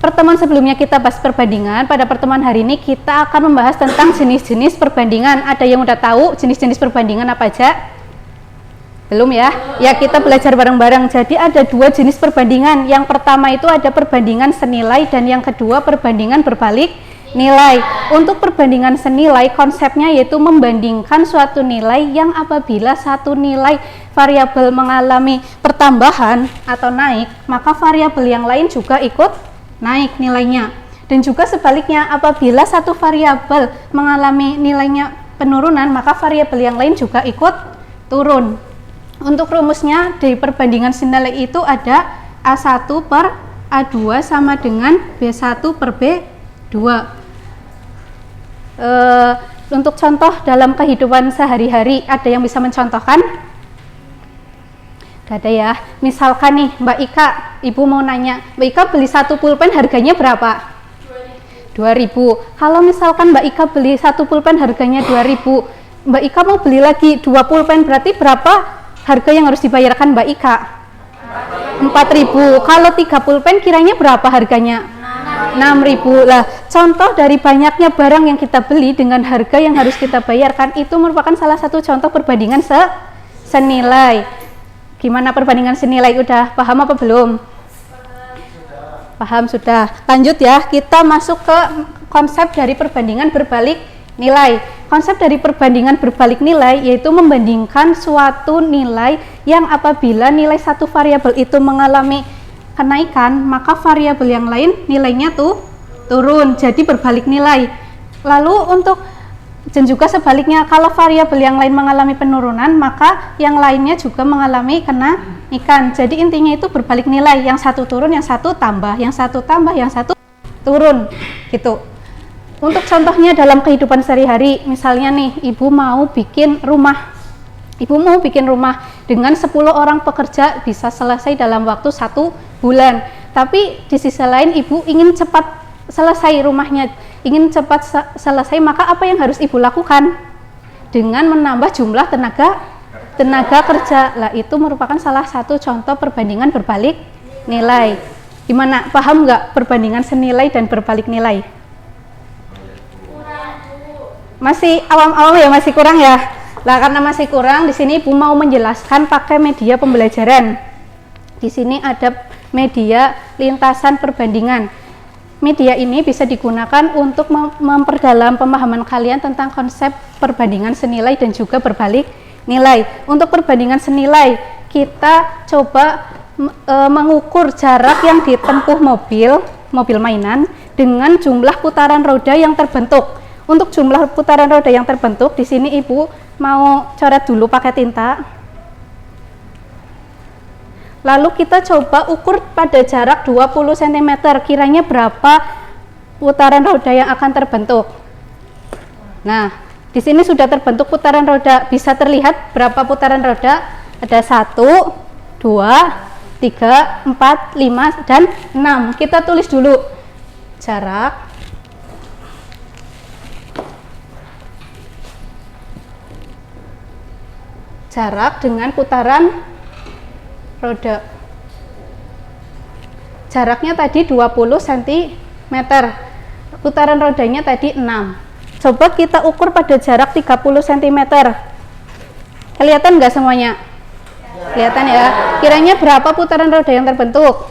pertemuan sebelumnya kita bahas perbandingan, pada pertemuan hari ini kita akan membahas tentang jenis-jenis perbandingan. Ada yang udah tahu jenis-jenis perbandingan apa aja? Belum ya? Ya, kita belajar bareng-bareng. Jadi ada dua jenis perbandingan. Yang pertama itu ada perbandingan senilai dan yang kedua perbandingan berbalik nilai. Untuk perbandingan senilai, konsepnya yaitu membandingkan suatu nilai yang apabila satu nilai variabel mengalami pertambahan atau naik, maka variabel yang lain juga ikut naik nilainya. Dan juga sebaliknya, apabila satu variabel mengalami nilainya penurunan, maka variabel yang lain juga ikut turun. Untuk rumusnya di perbandingan senilai itu ada A1 per A2 sama dengan B1 per B2. Untuk contoh dalam kehidupan sehari-hari, ada yang bisa mencontohkan? Gak ada ya. Misalkan nih Mbak Ika, ibu mau nanya, Mbak Ika beli satu pulpen harganya berapa? 2.000. Kalau misalkan Mbak Ika beli satu pulpen harganya 2.000, Mbak Ika mau beli lagi 2 pulpen, berarti berapa harga yang harus dibayarkan Mbak Ika? 4.000. Kalau 3 pulpen kiranya berapa harganya? 6.000. Lah, contoh dari banyaknya barang yang kita beli dengan harga yang harus kita bayarkan itu merupakan salah satu contoh perbandingan senilai. Gimana perbandingan senilai? Udah paham apa belum? Paham sudah. Lanjut ya, kita masuk ke konsep dari perbandingan berbalik nilai. Konsep dari perbandingan berbalik nilai yaitu membandingkan suatu nilai yang apabila nilai satu variabel itu mengalami kenaikan, maka variabel yang lain nilainya tuh turun, jadi berbalik nilai. Lalu untuk dan juga sebaliknya, kalau variabel yang lain mengalami penurunan, maka yang lainnya juga mengalami kenaikan. Jadi intinya itu berbalik nilai, yang satu turun, yang satu tambah, yang satu tambah, yang satu turun, gitu. Untuk contohnya dalam kehidupan sehari-hari, misalnya nih, ibu mau bikin rumah. Ibu mau bikin rumah dengan 10 orang pekerja bisa selesai dalam waktu 1 bulan. Tapi di sisi lain ibu ingin cepat selesai rumahnya, ingin cepat selesai, maka apa yang harus ibu lakukan? Dengan menambah jumlah tenaga kerja. Lah itu merupakan salah satu contoh perbandingan berbalik nilai. Gimana? Paham nggak perbandingan senilai dan berbalik nilai? Masih awam-awam ya, masih kurang ya? Lah karena masih kurang, di sini ibu mau menjelaskan pakai media pembelajaran. Di sini ada media lintasan perbandingan. Media ini bisa digunakan untuk memperdalam pemahaman kalian tentang konsep perbandingan senilai dan juga berbalik nilai. Untuk perbandingan senilai, kita coba mengukur jarak yang ditempuh mobil mainan dengan jumlah putaran roda yang terbentuk. Untuk jumlah putaran roda yang terbentuk, di sini ibu mau coret dulu pakai tinta. Lalu kita coba ukur pada jarak 20 cm, kiranya berapa putaran roda yang akan terbentuk. Nah, di sini sudah terbentuk putaran roda, bisa terlihat berapa putaran roda? Ada 1, 2, 3, 4, 5, dan 6. Kita tulis dulu jarak dengan putaran roda. Jaraknya tadi 20 cm, putaran rodanya tadi 6. Coba kita ukur pada jarak 30 cm. Kelihatan nggak semuanya? Kelihatan ya. Kiranya berapa putaran roda yang terbentuk?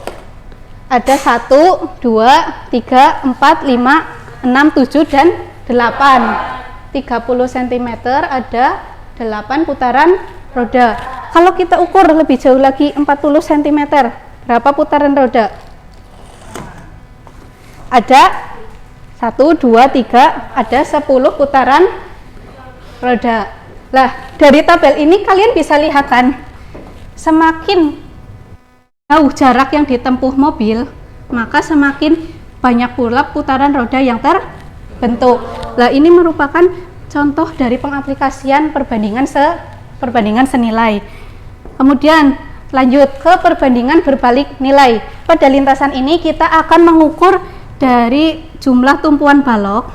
Ada 1, 2, 3, 4, 5, 6, 7, dan 8. 30 cm ada 8 putaran roda. Kalau kita ukur lebih jauh lagi 40 cm, berapa putaran roda? Ada 1, 2, 3, ada 10 putaran roda. Lah, dari tabel ini kalian bisa lihat kan, semakin jauh jarak yang ditempuh mobil, maka semakin banyak pula putaran roda yang terbentuk. Lah, ini merupakan contoh dari pengaplikasian perbandingan senilai. Kemudian lanjut ke perbandingan berbalik nilai. Pada lintasan ini kita akan mengukur dari jumlah tumpuan balok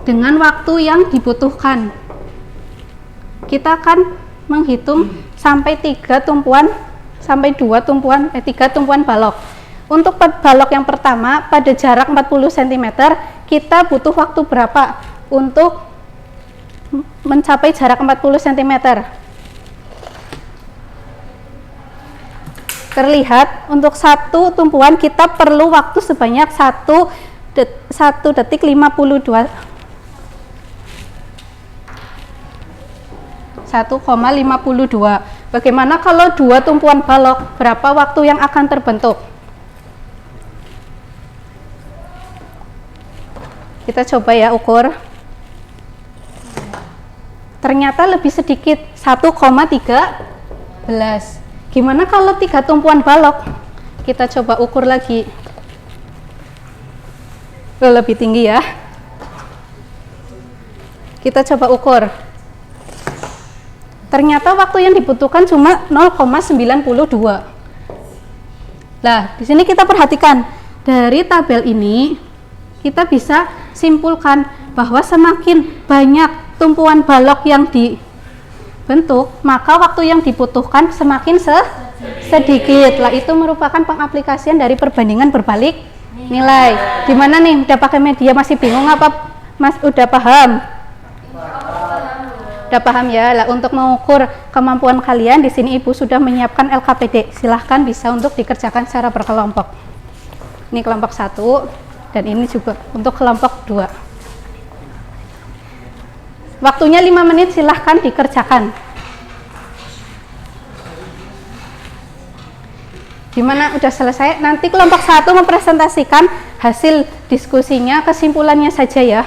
dengan waktu yang dibutuhkan. Kita akan menghitung sampai 3 tumpuan balok. Untuk balok yang pertama pada jarak 40 cm, kita butuh waktu berapa untuk mencapai jarak 40 cm? Terlihat untuk satu tumpuan kita perlu waktu sebanyak 1 detik 52 1,52. Bagaimana kalau dua tumpuan balok? Berapa waktu yang akan terbentuk? Kita coba ya ukur. Ternyata lebih sedikit, 1,13. Gimana kalau 3 tumpuan balok? Kita coba ukur lagi. Lebih tinggi ya. Kita coba ukur. Ternyata waktu yang dibutuhkan cuma 0,92. Nah, di sini kita perhatikan dari tabel ini kita bisa simpulkan bahwa semakin banyak tumpuan balok yang dibentuk, maka waktu yang dibutuhkan semakin sedikit. Lah, itu merupakan pengaplikasian dari perbandingan berbalik nilai. Gimana nih? Udah pakai media masih bingung apa? Mas udah paham? Udah paham ya? Lah, untuk mengukur kemampuan kalian di sini Ibu sudah menyiapkan LKPD. Silahkan bisa untuk dikerjakan secara berkelompok. Ini kelompok 1 dan ini juga untuk kelompok 2. Waktunya 5 menit, silahkan dikerjakan. Gimana? Udah selesai? Nanti kelompok 1 mempresentasikan hasil diskusinya, kesimpulannya saja ya.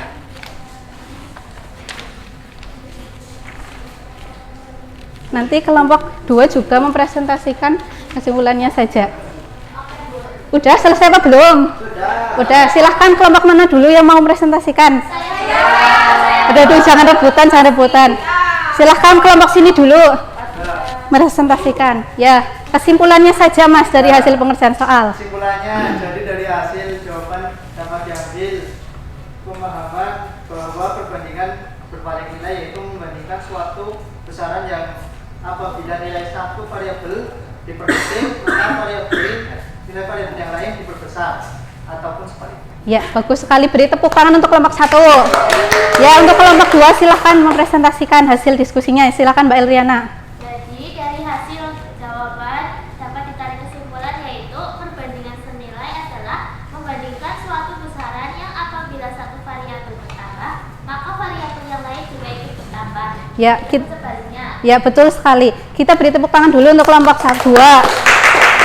Nanti kelompok 2 juga mempresentasikan kesimpulannya saja. Udah selesai apa belum? Udah, silahkan kelompok mana dulu yang mau mempresentasikan? Udah tuh, jangan rebutan. Silahkan kelompok sini dulu mepresentasikan. Ya, kesimpulannya saja Mas dari hasil pengerjaan soal. Kesimpulannya, jadi dari hasil jawaban dapat diambil pemahaman bahwa perbandingan berbalik nilai yaitu membandingkan suatu besaran yang apabila nilai satu variabel diperkecil, maka nilai variabel yang lain diperbesar ataupun sebaliknya. Ya, bagus sekali. Beri tepuk tangan untuk kelompok 1. Ya, untuk kelompok 2 silahkan mempresentasikan hasil diskusinya. Silahkan Mbak Elriana. Jadi dari hasil jawaban dapat ditarik kesimpulan yaitu perbandingan senilai adalah membandingkan suatu besaran yang apabila satu variabel bertambah, maka variabel yang lain juga ikut bertambah. Ya, Sebaliknya. ya, betul sekali. Kita beri tepuk tangan dulu untuk kelompok 2.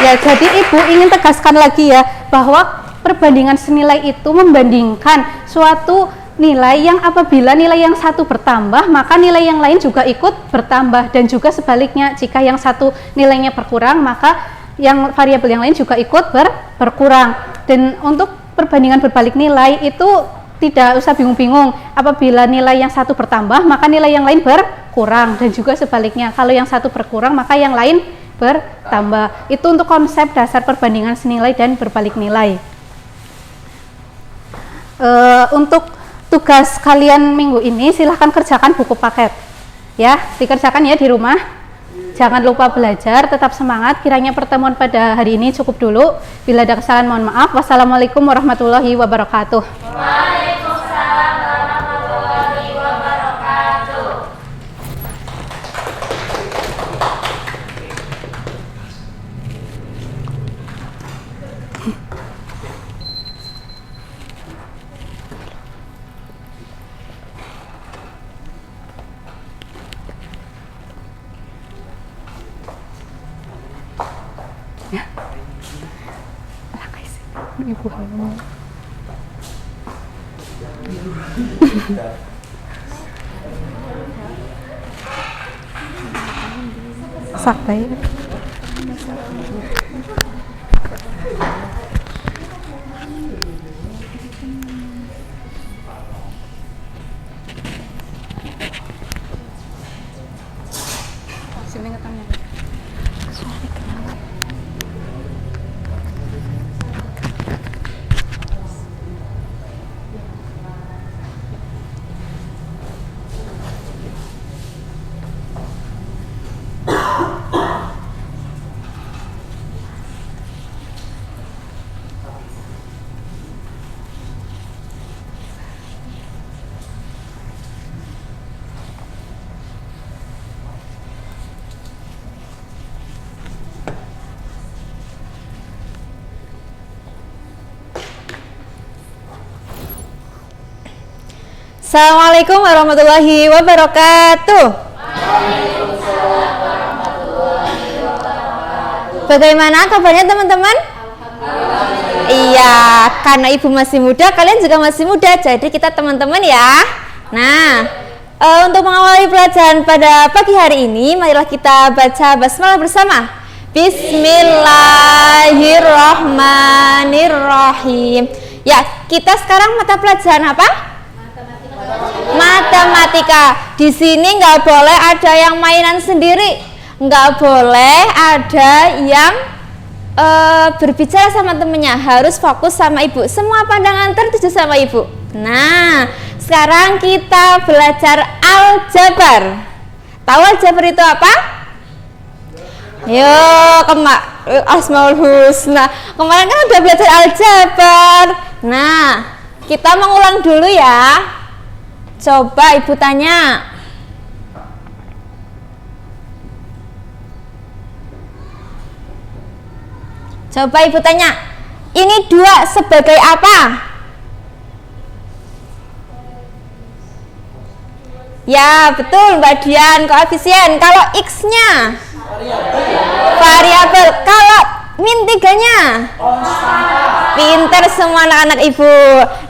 Ya, jadi Ibu ingin tegaskan lagi ya bahwa perbandingan senilai itu membandingkan suatu nilai yang apabila nilai yang satu bertambah, maka nilai yang lain juga ikut bertambah, dan juga sebaliknya, jika yang satu nilainya berkurang, maka yang variabel yang lain juga ikut berkurang. Dan untuk perbandingan berbalik nilai itu tidak usah bingung-bingung. Apabila nilai yang satu bertambah, maka nilai yang lain berkurang, dan juga sebaliknya, kalau yang satu berkurang, maka yang lain bertambah. Itu untuk konsep dasar perbandingan senilai dan berbalik nilai. Untuk tugas kalian minggu ini silahkan kerjakan buku paket ya, dikerjakan ya di rumah. Jangan lupa belajar, tetap semangat. Kiranya pertemuan pada hari ini cukup dulu. Bila ada kesalahan mohon maaf. Wassalamualaikum warahmatullahi wabarakatuh. Waalaikumsalam warahmatullahi wabarakatuh. Ibu santai. Sini ketanya. Assalamualaikum warahmatullahi wabarakatuh. Waalaikumsalam warahmatullahi Bagaimana kabarnya teman-teman? Iya, karena ibu masih muda, kalian juga masih muda, jadi kita teman-teman ya. Nah, untuk mengawali pelajaran pada pagi hari ini, marilah kita baca basmalah bersama. Bismillahirrahmanirrahim. Ya, kita sekarang mata pelajaran apa? Matematika. Di sini nggak boleh ada yang mainan sendiri, nggak boleh ada yang berbicara sama temennya, harus fokus sama ibu. Semua pandangan tertuju sama ibu. Nah, sekarang kita belajar aljabar. Tahu aljabar itu apa? Yo, Asmaul Husna. Kemarin kan udah belajar aljabar. Nah, kita mengulang dulu ya. Coba ibu tanya. Coba ibu tanya, ini 2 sebagai apa? Ya, betul Mbak Dian, koefisien. Kalau X-nya? Variabel. Kalau min 3-nya? Pinter semua anak-anak ibu.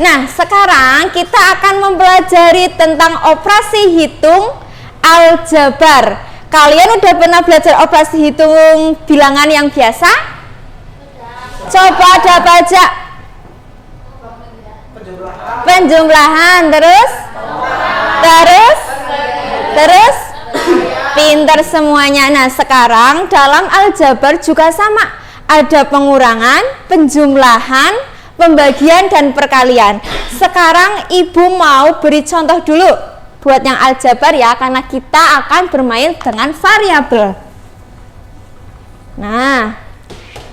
Nah, sekarang kita akan mempelajari tentang operasi hitung aljabar. Kalian udah pernah belajar operasi hitung bilangan yang biasa? Coba ada baca. Penjumlahan, terus pinter semuanya. Nah, sekarang dalam aljabar juga sama, ada pengurangan, penjumlahan, pembagian, dan perkalian. Sekarang ibu mau beri contoh dulu buat yang aljabar ya, karena kita akan bermain dengan variabel. Nah,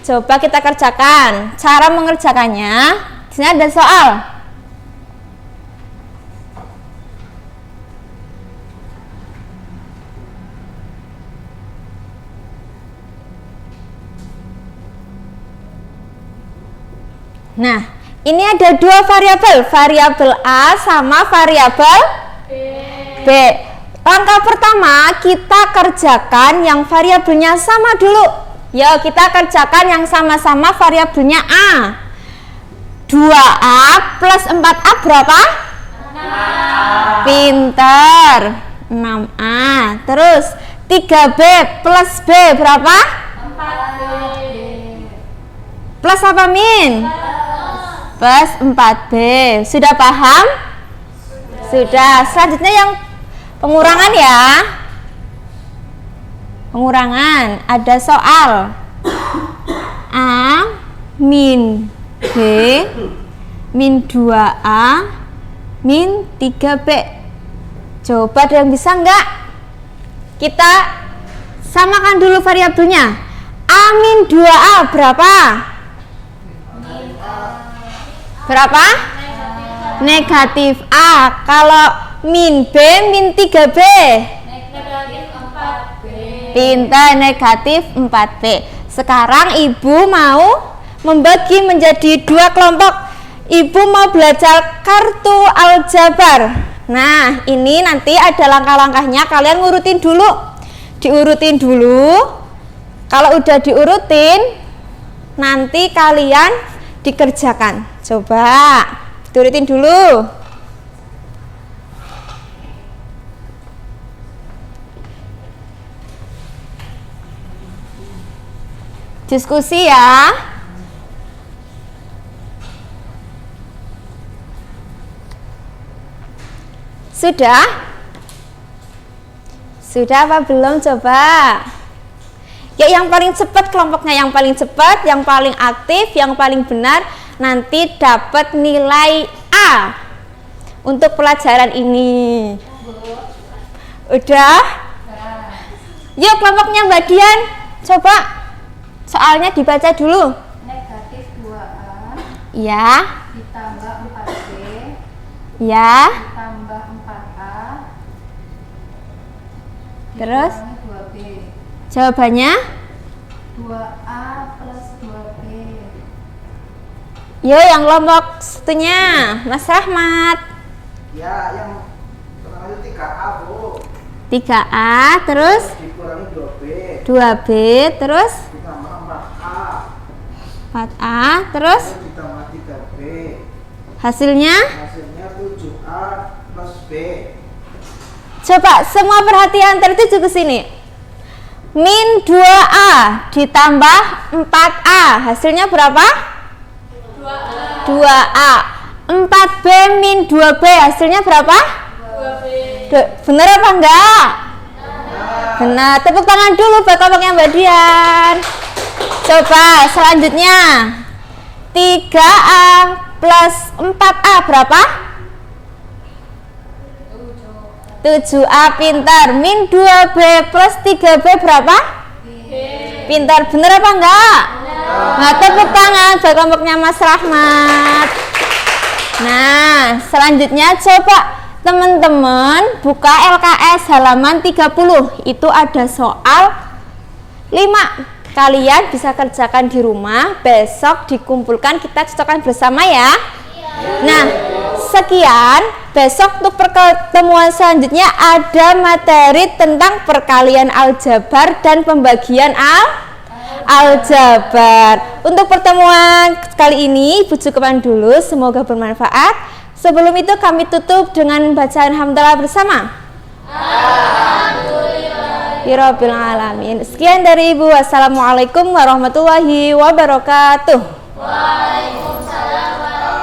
coba kita kerjakan. Cara mengerjakannya, di sini ada soal. Nah, ini ada 2 variabel, variabel A sama variabel B. Langkah pertama, kita kerjakan yang variabelnya sama dulu. Yuk, kita kerjakan yang sama-sama variabelnya A. 2A plus 4A berapa? 6. Pinter. 6A. Terus 3B plus B berapa? 4B. Plus apa min? Plus 4B. Sudah paham? Sudah. Selanjutnya yang pengurangan ya. Pengurangan, ada soal A min B min 2A min 3B. Coba ada yang bisa enggak? Kita samakan dulu variabelnya. A min 2A berapa? Berapa? Negatif A. Kalau min B min 3B? Pintar, negatif 4B. Sekarang ibu mau membagi menjadi 2 kelompok. Ibu mau belajar kartu aljabar. Nah, ini nanti ada langkah-langkahnya, kalian ngurutin dulu. Diurutin dulu. Kalau udah diurutin, nanti kalian dikerjakan. Coba diurutin dulu. Diskusi ya. Sudah? Sudah apa belum? Coba. Ya, yang paling cepat kelompoknya, yang paling cepat, yang paling aktif, yang paling benar nanti dapat nilai A untuk pelajaran ini. Udah? Yuk kelompoknya Mbak Dian, coba. Soalnya dibaca dulu. Negatif 2A. Ya. Ditambah 4B. Ya. Ditambah 4A. Terus? 2B. Jawabannya? 2A plus 2B. Yo, yang kelompok satunya, Mas Rahmat. Ya, yang pertama itu 3A, Bu. 3A, terus? Dikurangi 2B. 2B, terus? Ditambah 4A. 4A, terus ditambah 3B. hasilnya? Hasilnya 7A plus B. Coba semua perhatian tertuju ke sini. Min 2A ditambah 4A, hasilnya berapa? 2A. 4B min 2B, hasilnya berapa? 2B. Bener apa enggak? Benar. Tepuk tangan dulu buat kelompoknya Mbak Dian. Coba selanjutnya 3A plus 4A berapa? 7A, pintar. Min 2B plus 3B berapa? Pintar. Bener apa enggak? Nah, tepuk tangan buat kelompoknya Mas Rahmat. Nah, selanjutnya coba teman-teman buka LKS halaman 30. Itu ada soal 5. Kalian bisa kerjakan di rumah, besok dikumpulkan kita cocokkan bersama ya. Nah, sekian. Besok untuk pertemuan selanjutnya ada materi tentang perkalian aljabar dan pembagian aljabar. Untuk pertemuan kali ini Ibu cukupkan dulu, semoga bermanfaat. Sebelum itu kami tutup dengan bacaan hamdalah bersama. Alhamdulillahirabbil alamin. Sekian dari Ibu. Wassalamualaikum warahmatullahi wabarakatuh. Waalaikumsalam warahmatullahi wabarakatuh.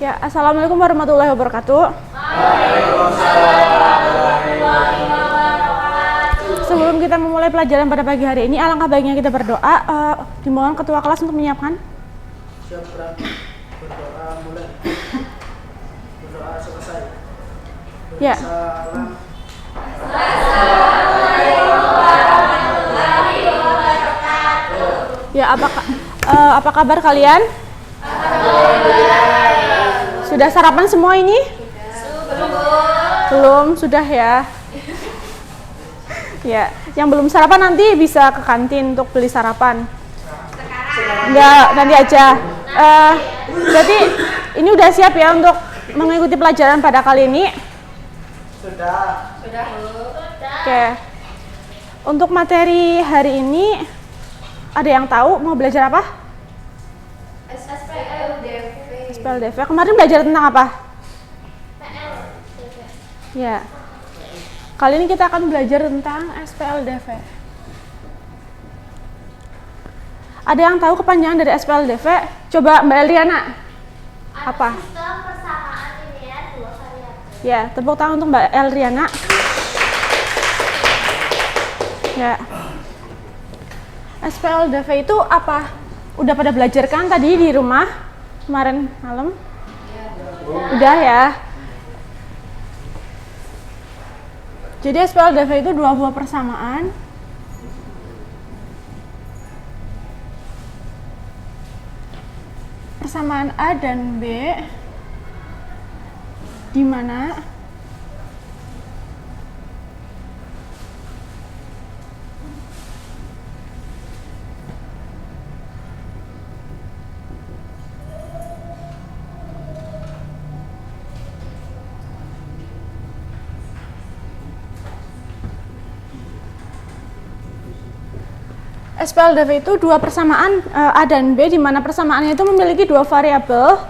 Ya, assalamualaikum warahmatullahi wabarakatuh. Sebelum kita memulai pelajaran pada pagi hari ini, alangkah baiknya kita berdoa. Dimohon ketua kelas untuk menyiapkan. Siap, berdoa mulai. Berdoa selesai. Ya. Salam. Ya, apa kabar kalian? Sudah sarapan semua ini? Belum, sudah ya. Ya, yang belum sarapan nanti bisa ke kantin untuk beli sarapan. Enggak, nanti aja. Berarti ini udah siap ya untuk mengikuti pelajaran pada kali ini? Sudah. Oke. Untuk materi hari ini ada yang tahu mau belajar apa? SPLDV. Kemarin belajar tentang apa? Ya. Kali ini kita akan belajar tentang SPLDV. Ada yang tahu kepanjangan dari SPLDV? Coba Mbak Elriana. Apa? Sistem persamaan linear dua variabel. Ya, tepuk tangan untuk Mbak Elriana. Ya. SPLDV itu apa? Udah pada belajar kan tadi di rumah kemarin malam? Udah ya. Jadi SPLDV itu dua buah persamaan A dan B, di mana SPLDV itu dua persamaan A dan B, di mana persamaannya itu memiliki dua variabel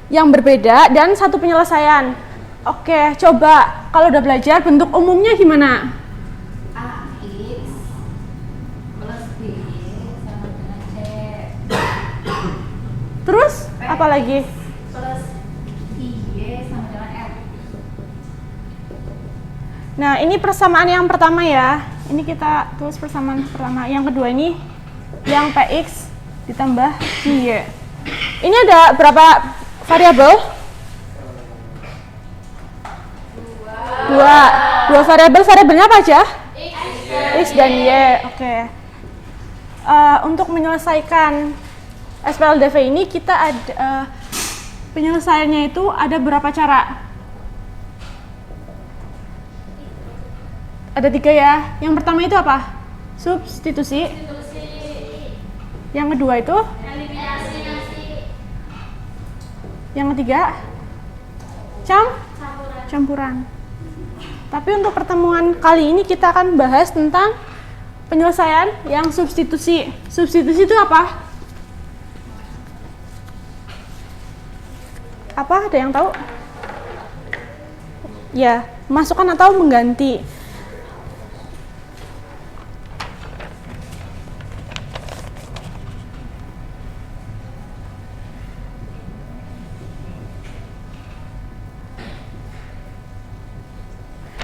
yang berbeda dan satu penyelesaian. Oke, coba kalau udah belajar bentuk umumnya gimana? AX plus B sama dengan C. Terus apa lagi? Plus IY sama dengan R. Nah, ini persamaan yang pertama ya. Ini kita tulis persamaan pertama. Yang kedua ini yang PX ditambah Y. Ini ada berapa variabel? Dua variabel, variabelnya apa aja? X dan Y. Oke. Untuk menyelesaikan SPLDV ini kita ada penyelesaiannya itu ada berapa cara? Ada 3 ya. Yang pertama itu apa? Substitusi. Yang kedua itu? Yang ketiga? Campuran. Tapi untuk pertemuan kali ini kita akan bahas tentang penyelesaian yang substitusi. Substitusi itu apa? Apa? Ada yang tahu? Ya, masukkan atau mengganti.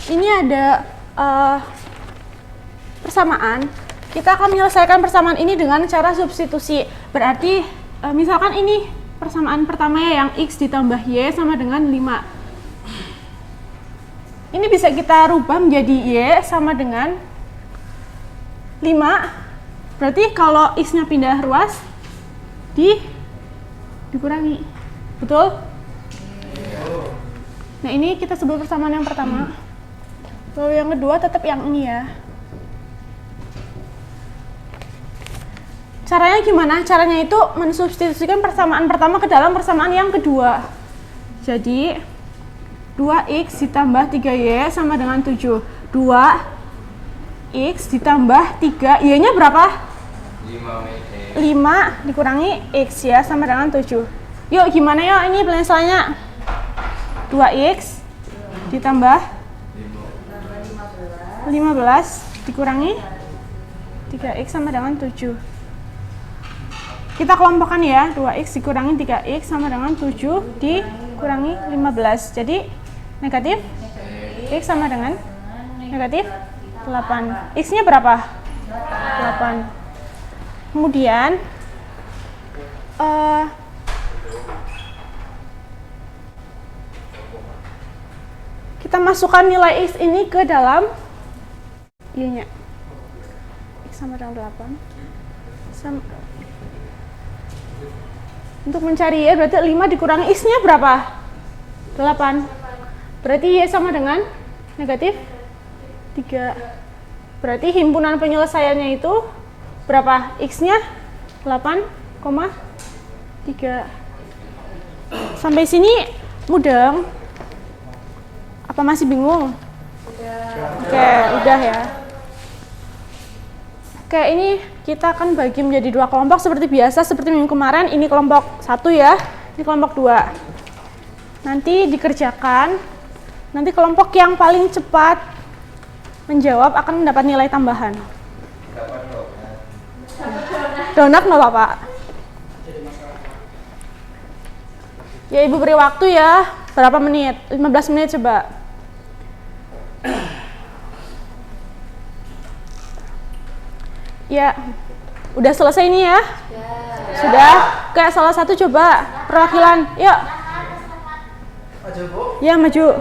Ini ada persamaan. Kita akan menyelesaikan persamaan ini dengan cara substitusi. Berarti misalkan ini persamaan pertama ya, yang X ditambah Y sama dengan 5. Ini bisa kita rubah menjadi Y sama dengan 5. Berarti kalau X-nya pindah ruas, dikurangi. Betul? Nah, ini kita sebut persamaan yang pertama. Lalu yang kedua tetap yang ini ya. Caranya gimana? Caranya itu mensubstitusikan persamaan pertama ke dalam persamaan yang kedua. Jadi 2x ditambah 3y sama dengan 7. 2x ditambah 3, y-nya berapa? 5 dikurangi x ya, sama dengan 7. Yuk gimana yuk ini penyelesaiannya? 2x ditambah 15 dikurangi 3x sama dengan 7. Kita kelompokkan ya, 2x dikurangi 3x sama dengan 7 dikurangi 15. Jadi negatif x sama dengan negatif 8. X-nya berapa? 8. Kemudian kita masukkan nilai x ini ke dalam y-nya. X sama dengan 8. Untuk mencari y berarti 5 dikurangi x-nya berapa? 8. Berarti y sama dengan negatif 3. Berarti himpunan penyelesaiannya itu berapa? X-nya 8,3. Sampai sini mudeng? Apa masih bingung? Oke, udah ya. Oke, ini kita akan bagi menjadi 2 kelompok seperti biasa, seperti minggu kemarin. Ini kelompok 1 ya, ini kelompok 2. Nanti dikerjakan, nanti kelompok yang paling cepat menjawab akan mendapat nilai tambahan. Donat nggak Pak? Ya Ibu beri waktu ya, berapa menit? 15 menit coba. Ya, udah selesai ini ya? Sudah? Kayak salah satu coba perwakilan, yuk. Maju Bu. Ya, maju.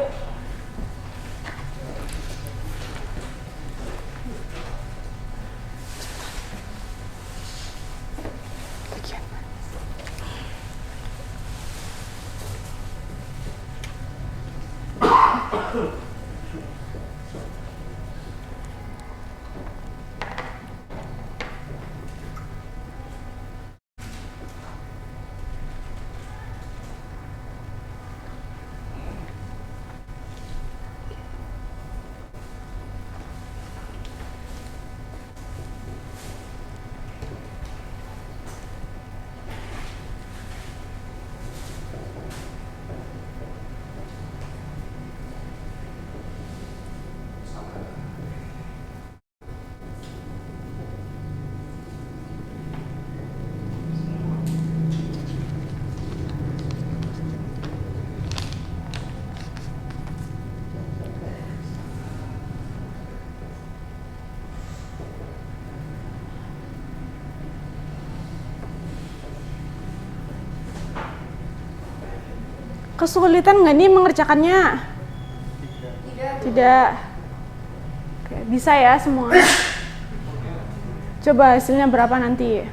Kesulitan nggak nih mengerjakannya? Tidak. Oke, bisa ya semua. Coba hasilnya berapa nanti?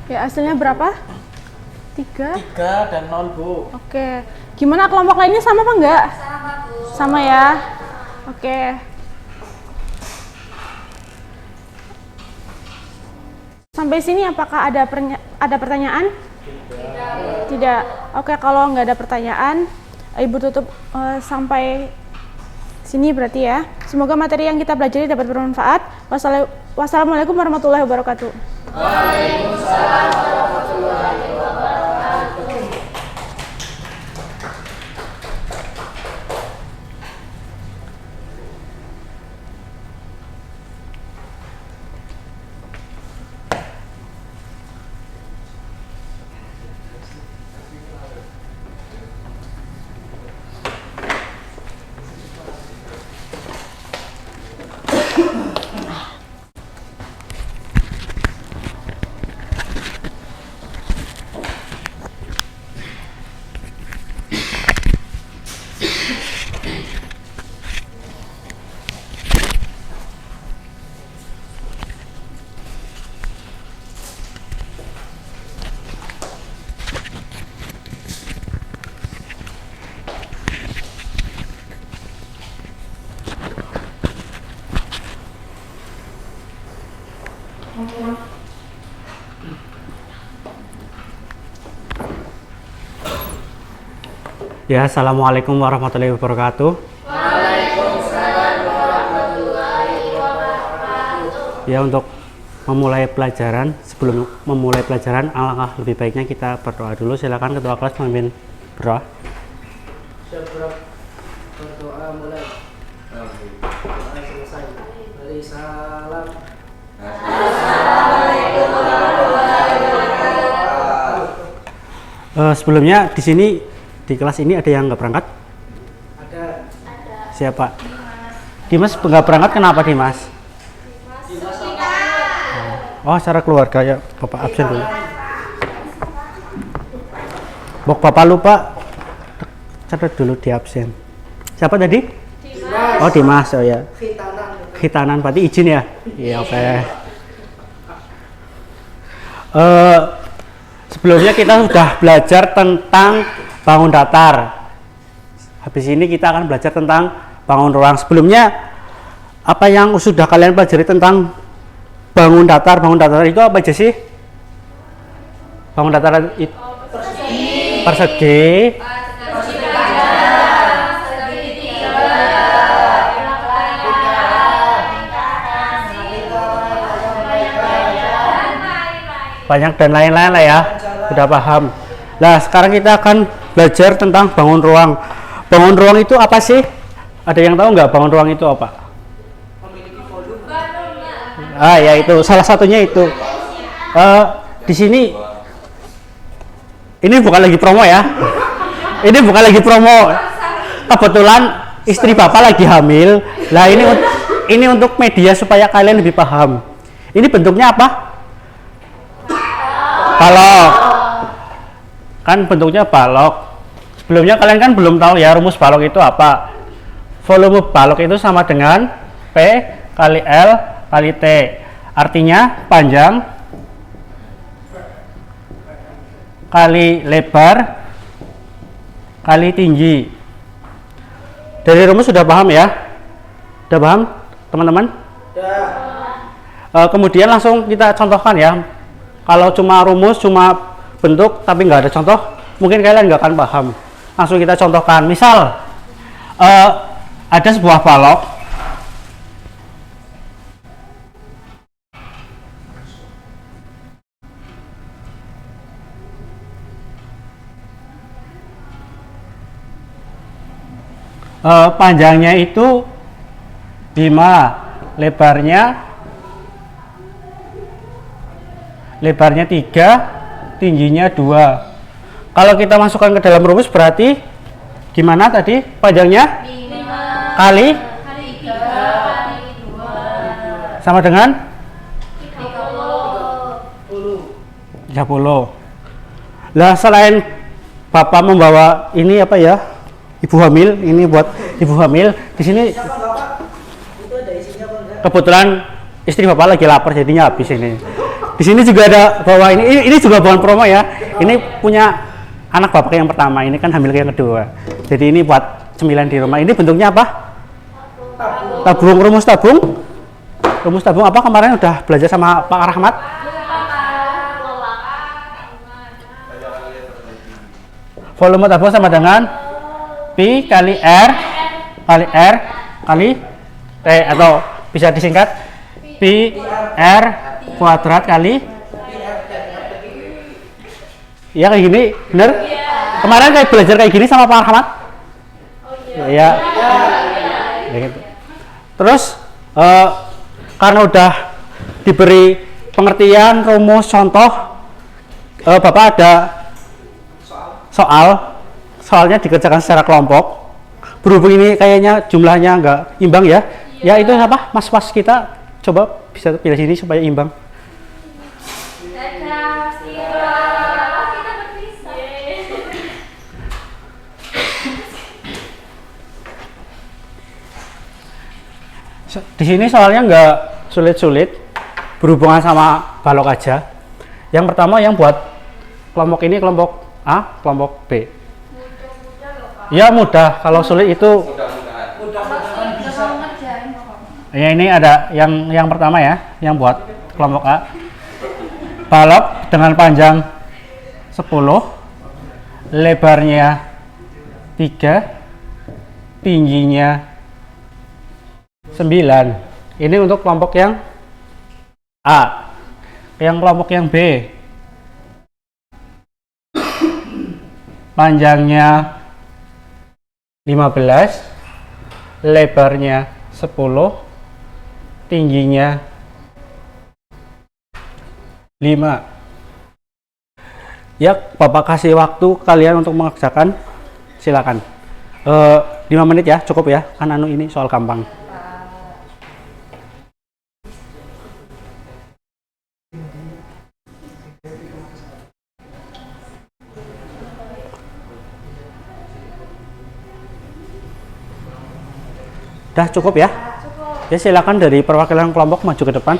Ya, hasilnya berapa? 3? 3 dan 0, Bu. Oke. Gimana kelompok lainnya sama apa enggak? Sama, Bu. Sama ya? Oke. Sampai sini apakah ada pertanyaan? Tidak. Oke, kalau nggak ada pertanyaan, Ibu tutup sampai sini berarti ya. Semoga materi yang kita pelajari dapat bermanfaat. Wassalamualaikum warahmatullahi wabarakatuh. Waalaikumsalam warahmatullahi wabarakatuh. Ya, assalamualaikum warahmatullahi wabarakatuh. Waalaikumsalam warahmatullahi wabarakatuh. Ya, untuk memulai pelajaran, sebelum memulai pelajaran, alangkah lebih baiknya kita berdoa dulu. Silakan ketua kelas memimpin berdoa. Berdoa mulai. Doa selesai. Mari salam. Assalamualaikum warahmatullahi wabarakatuh. Sebelumnya di sini di kelas ini ada yang nggak berangkat? Ada. Siapa? Dimas nggak berangkat, kenapa Dimas? Oh, secara keluarga ya, Bapak absen dulu. Bapak lupa catat dulu di absen. Siapa tadi? Dimas. Oh, Dimas, oh ya. Khitanan. Berarti izin ya? Iya, oke. Sebelumnya kita sudah belajar tentang bangun datar. Habis ini kita akan belajar tentang bangun ruang. Sebelumnya, apa yang sudah kalian pelajari tentang bangun datar? Bangun datar itu apa aja sih? Bangun datar itu persegi, banyak dan lain-lain lah ya. Sudah paham. Nah, sekarang kita akan belajar tentang bangun ruang. Bangun ruang itu apa sih? Ada yang tahu nggak bangun ruang itu apa? Ah, ya itu salah satunya itu. Di sini ini bukan lagi promo ya. Ini bukan lagi promo. Kebetulan istri bapak lagi hamil. Lah ini untuk media supaya kalian lebih paham. Ini bentuknya apa? Balok. Kan bentuknya balok. Sebelumnya kalian kan belum tahu ya rumus balok itu apa. Volume balok itu sama dengan P kali L kali T. Artinya panjang kali lebar kali tinggi. Dari rumus sudah paham ya? Sudah paham teman-teman? Kemudian langsung kita contohkan ya. Kalau cuma rumus, cuma bentuk tapi nggak ada contoh, mungkin kalian nggak akan paham. Langsung kita contohkan. Misal ada sebuah balok panjangnya itu 5, lebarnya 3, tingginya 2. Kalau kita masukkan ke dalam rumus berarti gimana tadi? Panjangnya 5 kali 3 kali 2 sama dengan 30. 30. Lah selain Bapak membawa ini apa ya? Ibu hamil, ini buat ibu hamil. Di sini kebetulan istri Bapak lagi lapar jadinya habis ini. Di sini juga ada bawa ini juga bahan promo ya. Ini punya anak Bapak yang pertama, ini kan hamil yang kedua. Jadi ini buat cemilan di rumah. Ini bentuknya apa? Tabung, rumus tabung. Rumus tabung apa kemarin udah belajar sama Pak Rahmat? Volume tabung sama dengan Pi kali R kali T, atau bisa disingkat Pi R kuadrat kali, ya kayak gini, bener? Kemarin kayak belajar kayak gini sama Pak Rahmat? Ya. Gitu. Terus karena udah diberi pengertian, rumus, contoh, Bapak ada soalnya dikerjakan secara kelompok. Berhubung ini kayaknya jumlahnya nggak imbang ya. Ya itu apa? Mas kita coba bisa pilih sini supaya imbang. Di sini soalnya nggak sulit-sulit, berhubungan sama balok aja. Yang pertama yang buat kelompok ini kelompok A, kelompok B. Ya mudah, kalau sulit itu ya ini ada yang pertama ya, yang buat kelompok A. Balok dengan panjang 10, lebarnya 3, tingginya 9. Ini untuk kelompok yang A. Yang kelompok yang B, panjangnya 15, lebarnya 10, tingginya 5. Ya, Bapak kasih waktu kalian untuk mengerjakan, silakan. 5 menit ya, cukup ya, kan ini soal gampang. Udah cukup ya? Ya silakan dari perwakilan kelompok maju ke depan.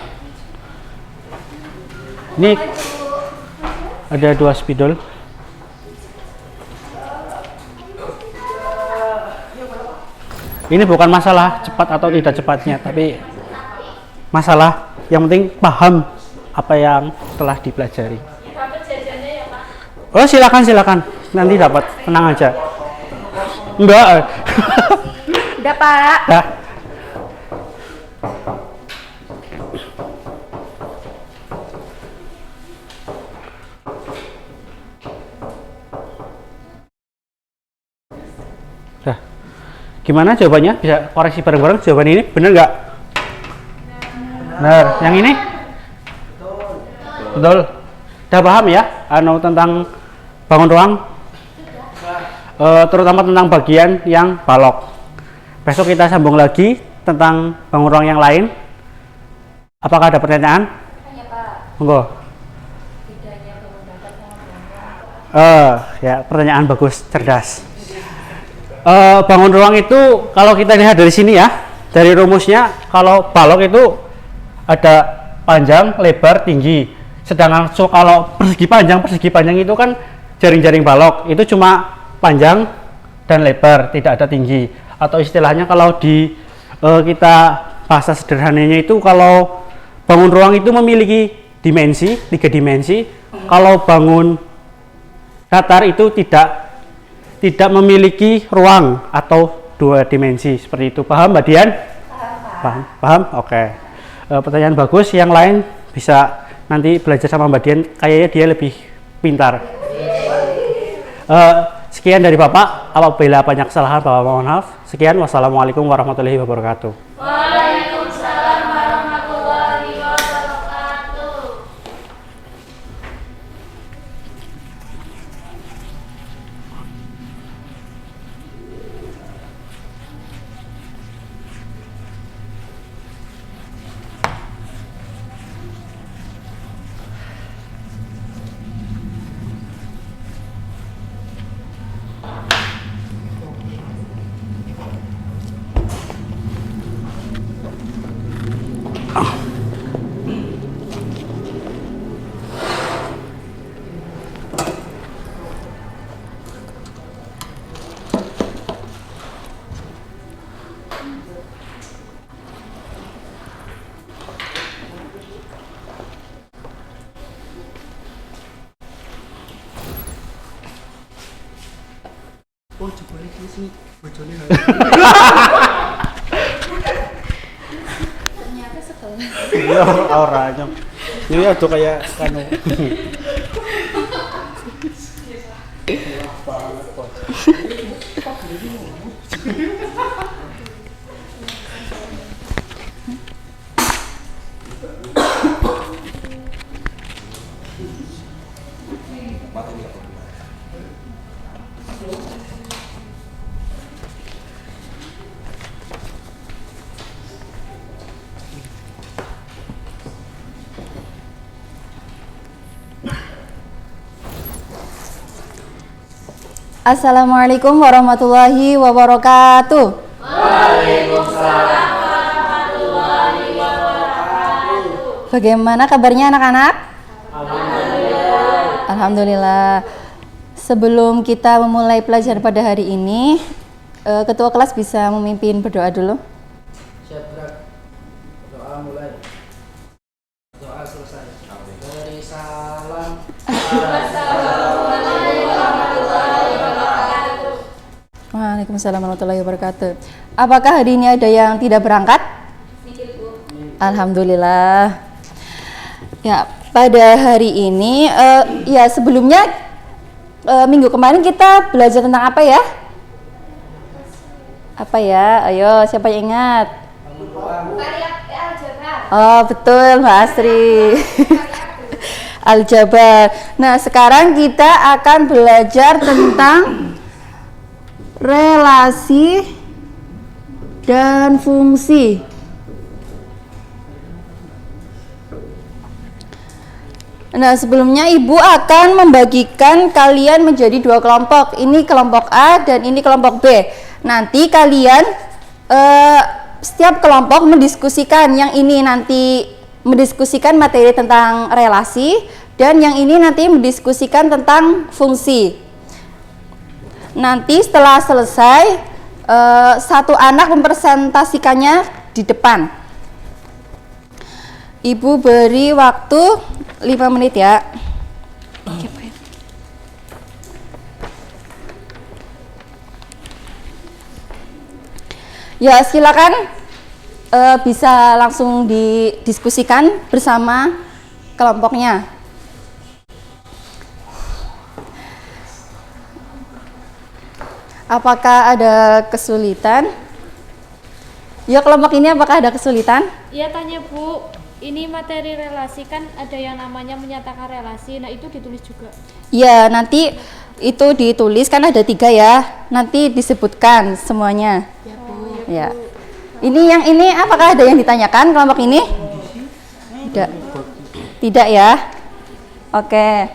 Ini ada 2 spidol. Ini bukan masalah cepat atau tidak cepatnya, tapi masalah yang penting paham apa yang telah dipelajari. Oh silakan, nanti dapat, tenang aja. Enggak. Udah Pak. Dah. Dah. Gimana jawabannya? Bisa koreksi bareng-bareng jawaban ini bener nggak? Bener. Yang ini? Betul. Udah paham ya? Tentang bangun ruang, terutama tentang bagian yang balok. Besok kita sambung lagi tentang bangun ruang yang lain. Apakah ada pertanyaan? Monggo. Ya, pertanyaan bagus, cerdas. Bangun ruang itu kalau kita lihat dari sini ya, dari rumusnya, kalau balok itu ada panjang, lebar, tinggi. Sedangkan kalau persegi panjang itu kan jaring-jaring balok itu cuma panjang dan lebar, tidak ada tinggi. atau istilahnya kalau di kita bahasa sederhananya itu, kalau bangun ruang itu memiliki dimensi, 3 dimensi. Kalau bangun datar itu tidak memiliki ruang atau 2 dimensi, seperti itu. Paham Mbak Dian? Paham? Oke. Pertanyaan bagus. Yang lain bisa nanti belajar sama Mbak Dian, kayaknya dia lebih pintar. Sekian dari Bapak. Apabila banyak kesalahan, Bapak mohon maaf. Sekian. Wassalamualaikum warahmatullahi wabarakatuh. Waalaikumsalam warahmatullahi wabarakatuh. Oh, coba ini sih bojone. Ternyata sekelas. Iya, auranya. Ini tuh kayak kanu. Assalamualaikum warahmatullahi wabarakatuh. Waalaikumsalam warahmatullahi wabarakatuh. Bagaimana kabarnya anak-anak? Alhamdulillah. Sebelum kita memulai pelajaran pada hari ini, ketua kelas bisa memimpin berdoa dulu. Siap gerak. Doa mulai. Doa selesai. Dari salam. Waalaikumsalam warahmatullahi wabarakatuh. Apakah hari ini ada yang tidak berangkat? Alhamdulillah. Ya, pada hari ini, ya sebelumnya minggu kemarin kita belajar tentang apa ya? Apa ya? Ayo, siapa yang ingat? Oh, betul, Mbak Astri. Aljabar. Nah, sekarang kita akan belajar tentang relasi dan fungsi. Nah, sebelumnya Ibu akan membagikan kalian menjadi 2 kelompok. Ini kelompok A dan ini kelompok B. Nanti kalian setiap kelompok mendiskusikan. Yang ini nanti mendiskusikan materi tentang relasi, dan yang ini nanti mendiskusikan tentang fungsi. Nanti setelah selesai, satu anak mempresentasikannya di depan. Ibu beri waktu 5 menit ya. Ya, silakan bisa langsung didiskusikan bersama kelompoknya. Apakah ada kesulitan? Ya, kelompok ini apakah ada kesulitan? Iya, tanya Bu. Ini materi relasi kan ada yang namanya menyatakan relasi. Nah, itu ditulis juga. Ya, nanti itu ditulis kan ada 3 ya. Nanti disebutkan semuanya. Ya, Bu. Ya. Ini yang ini apakah ada yang ditanyakan kelompok ini? Tidak. Tidak ya. Oke.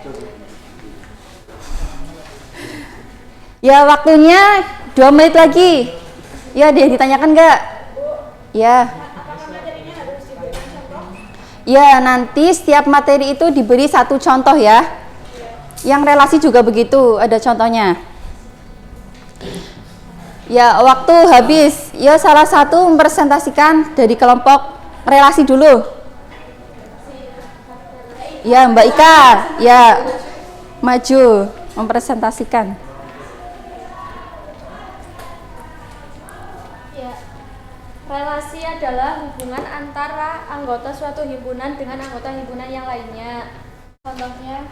Ya, waktunya 2 menit lagi. Ya, dia ditanyakan nggak? Ya. Ya, nanti setiap materi itu diberi 1 contoh ya. Yang relasi juga begitu, ada contohnya. Ya, waktu habis. Ya, salah satu mempresentasikan dari kelompok relasi dulu. Ya, Mbak Ika. Ya, maju mempresentasikan. Ya. Relasi adalah hubungan antara anggota suatu himpunan dengan anggota himpunan yang lainnya. Contohnya,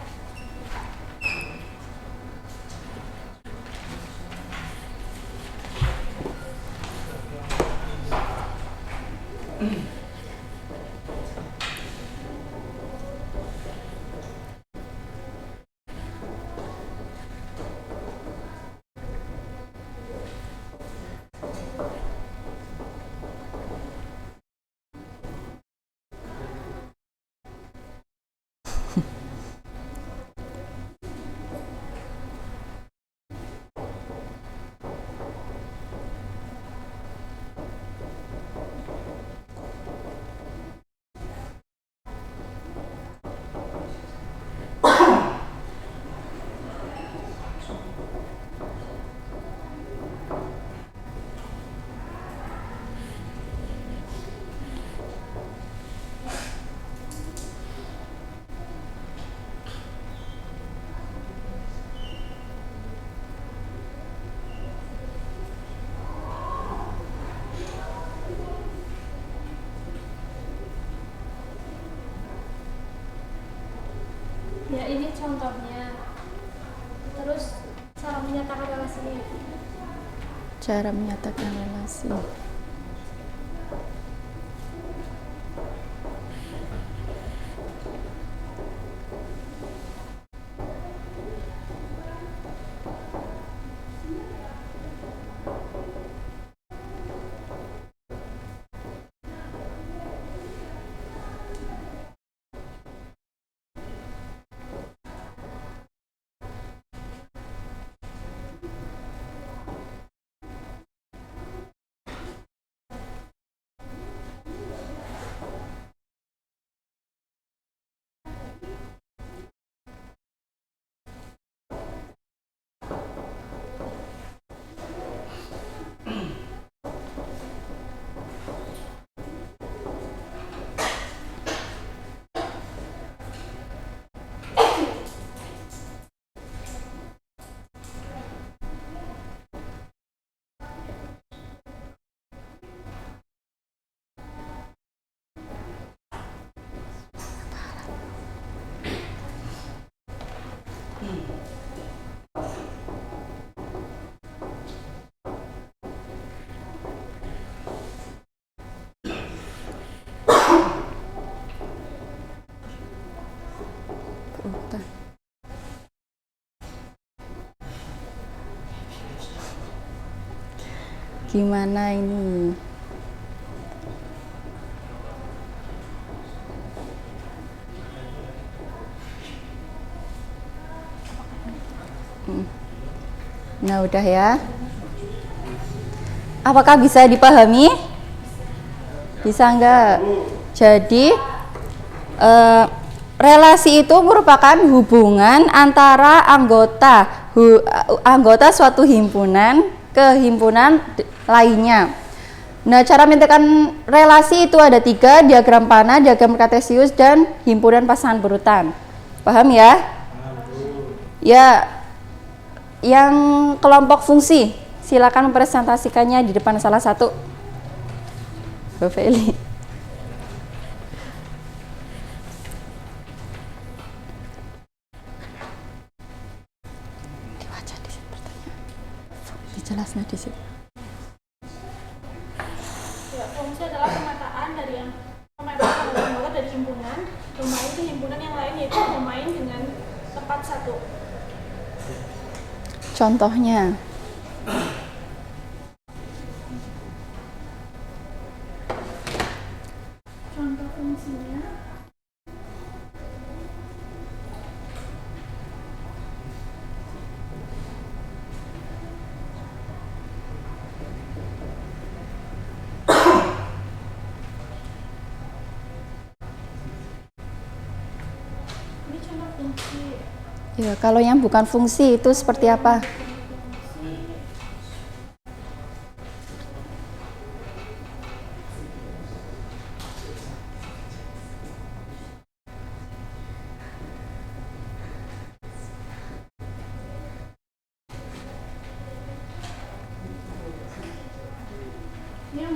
ya ini contohnya. Terus cara menyatakan relasinya. Cara menyatakan relasi. Gimana ini? Nah, udah ya. Apakah bisa dipahami? Bisa enggak? Jadi relasi itu merupakan hubungan antara anggota suatu himpunan ke himpunan lainnya. Nah, cara menyatakan relasi itu ada 3, diagram panah, diagram kartesius, dan himpunan pasangan berurutan. Paham ya? Ya, yang kelompok fungsi, silakan mempresentasikannya di depan salah satu. Bu Feli. Dibaca di situ pertanyaan. Dijelaskan di situ. Ya, fungsi adalah pemetaan dari anggota dari himpunan bermain ke himpunan yang lain, yaitu bermain dengan tepat satu. Contohnya. Contoh fungsinya. Ya, kalau yang bukan fungsi itu seperti apa?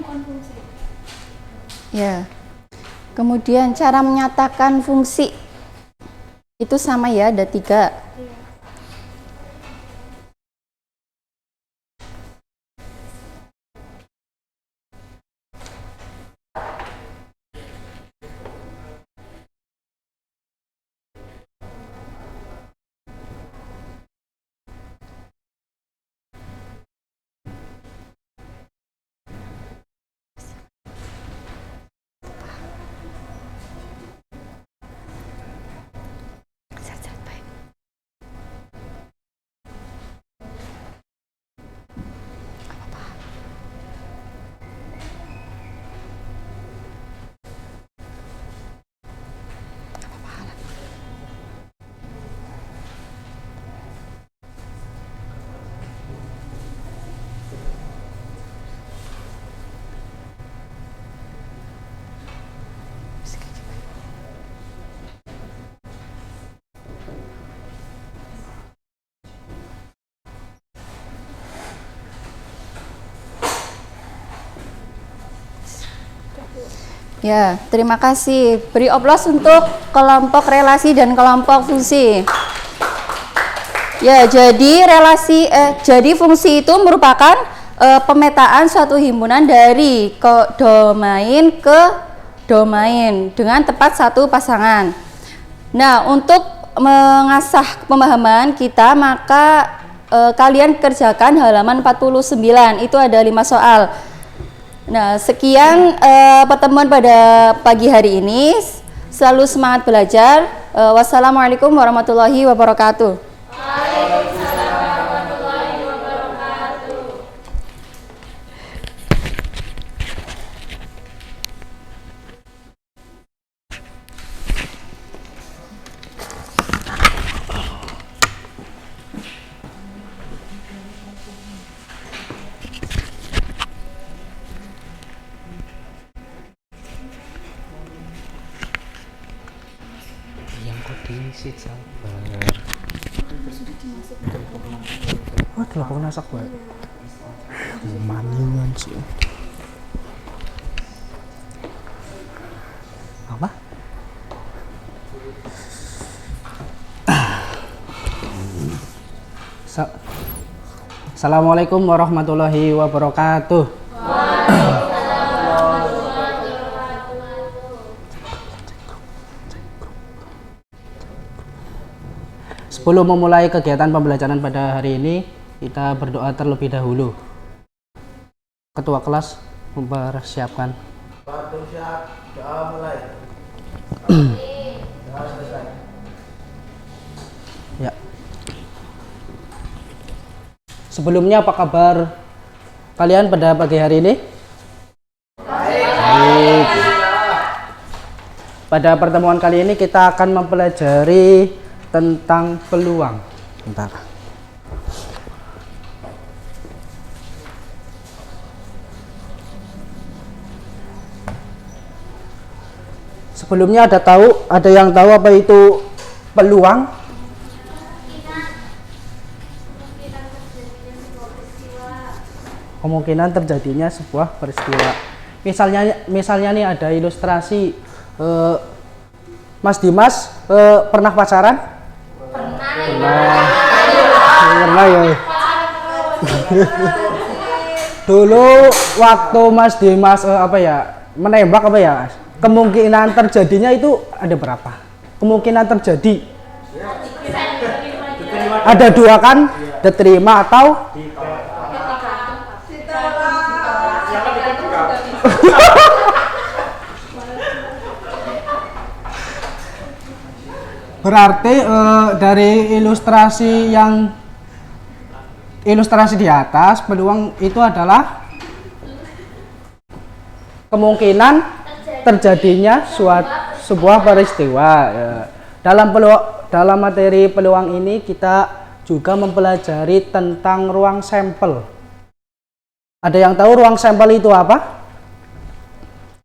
bukan fungsi. Ya. Kemudian cara menyatakan fungsi itu sama ya, ada 3. Ya, terima kasih. Beri aplaus untuk kelompok relasi dan kelompok fungsi. Ya, jadi fungsi itu merupakan pemetaan suatu himpunan dari domain ke domain dengan tepat satu pasangan. Nah, untuk mengasah pemahaman kita, maka kalian kerjakan halaman 49. Itu ada 5 soal. Nah, sekian pertemuan pada pagi hari ini. Selalu semangat belajar. Wassalamualaikum warahmatullahi wabarakatuh. Waalaikumsalam warahmatullahi wabarakatuh. Yang kondisi sabar. Oh, telepon nasak bae. Maningan sih. Apa? Assalamualaikum warahmatullahi wabarakatuh. Sebelum memulai kegiatan pembelajaran pada hari ini, kita berdoa terlebih dahulu. Ketua kelas mempersiapkan. Waktu siap, doa mulai. Doa selesai. Ya. Sebelumnya apa kabar kalian pada pagi hari ini? Baik. Pada pertemuan kali ini kita akan mempelajari tentang peluang. Bentar. Sebelumnya ada yang tahu apa itu peluang? Kemungkinan terjadinya sebuah peristiwa. Misalnya nih ada ilustrasi Mas Dimas pernah pacaran? Pernah ya. Dulu waktu Mas Dimas menembak kemungkinan terjadinya itu ada berapa? Kemungkinan terjadi ada 2 kan? Diterima atau berarti dari ilustrasi di atas, peluang itu adalah kemungkinan terjadinya sebuah peristiwa. Dalam materi peluang ini kita juga mempelajari tentang ruang sampel. Ada yang tahu ruang sampel itu apa?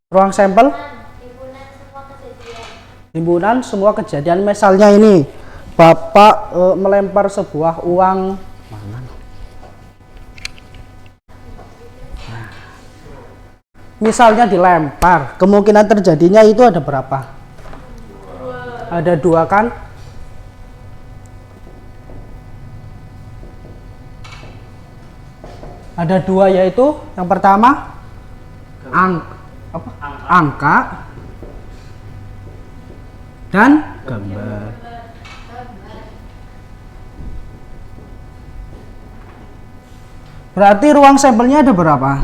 Ruang sampel? Himpunan semua kejadian. Misalnya ini Bapak melempar sebuah uang mana? misalnya dilempar, kemungkinan terjadinya itu ada berapa? Ada 2 kan? Ada 2, yaitu yang pertama angka dan gambar. Berarti ruang sampelnya ada berapa?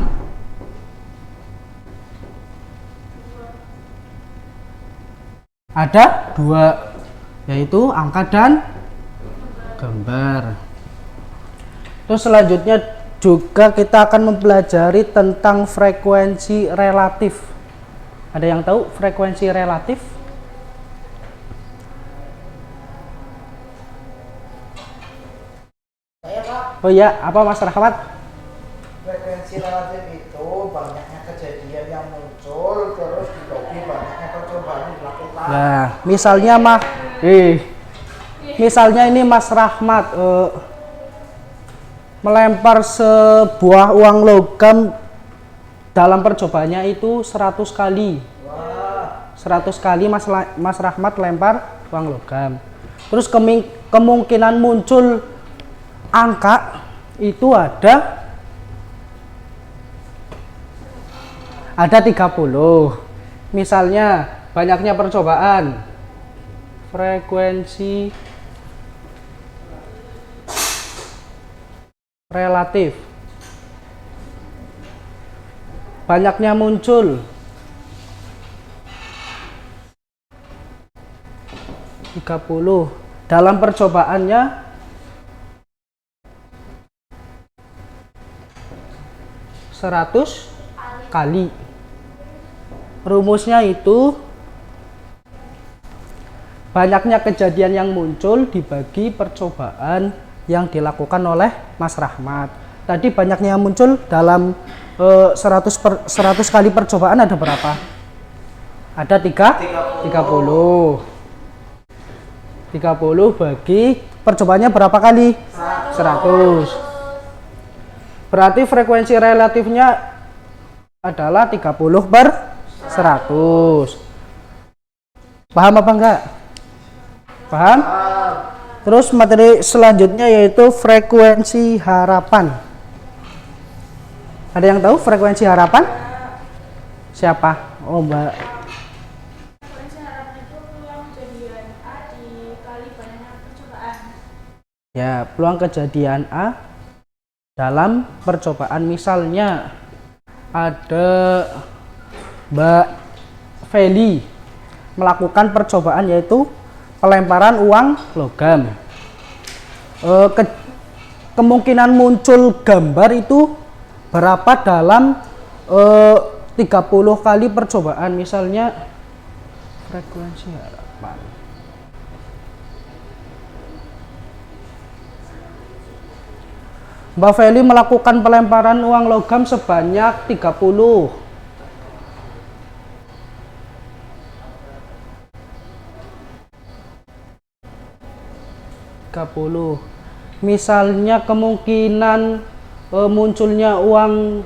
Ada 2, yaitu angka dan gambar. Terus selanjutnya juga kita akan mempelajari tentang frekuensi relatif. Ada yang tahu frekuensi relatif? Oh ya, apa Mas Rahmat? Frekuensi relatif itu banyaknya kejadian yang muncul terus dibagi banyaknya percobaan yang dilakukan. Nah, misalnya ini Mas Rahmat melempar sebuah uang logam, dalam percobaannya itu 100 kali. 100 kali Mas Rahmat lempar uang logam. Terus kemungkinan muncul angka itu ada 30. Misalnya banyaknya percobaan, frekuensi relatif, banyaknya muncul 30, dalam percobaannya 100 kali. Rumusnya itu banyaknya kejadian yang muncul dibagi percobaan yang dilakukan oleh Mas Rahmat. Tadi banyaknya yang muncul dalam 100 kali percobaan ada berapa? Ada 30. 30 bagi percobaannya berapa kali? 100. Berarti frekuensi relatifnya adalah 30/100. Paham apa enggak? Paham? Terus materi selanjutnya yaitu frekuensi harapan. Ada yang tahu frekuensi harapan? Siapa? Oh, Mbak. Frekuensi harapan itu peluang kejadian A dikali banyaknya percobaan. Ya, peluang kejadian A dalam percobaan. Misalnya ada Mbak Feli melakukan percobaan yaitu pelemparan uang logam. Kemungkinan muncul gambar itu berapa dalam 30 kali percobaan? Misalnya frekuensi harapan. Mbak Feli melakukan pelemparan uang logam sebanyak 30. Misalnya kemungkinan munculnya uang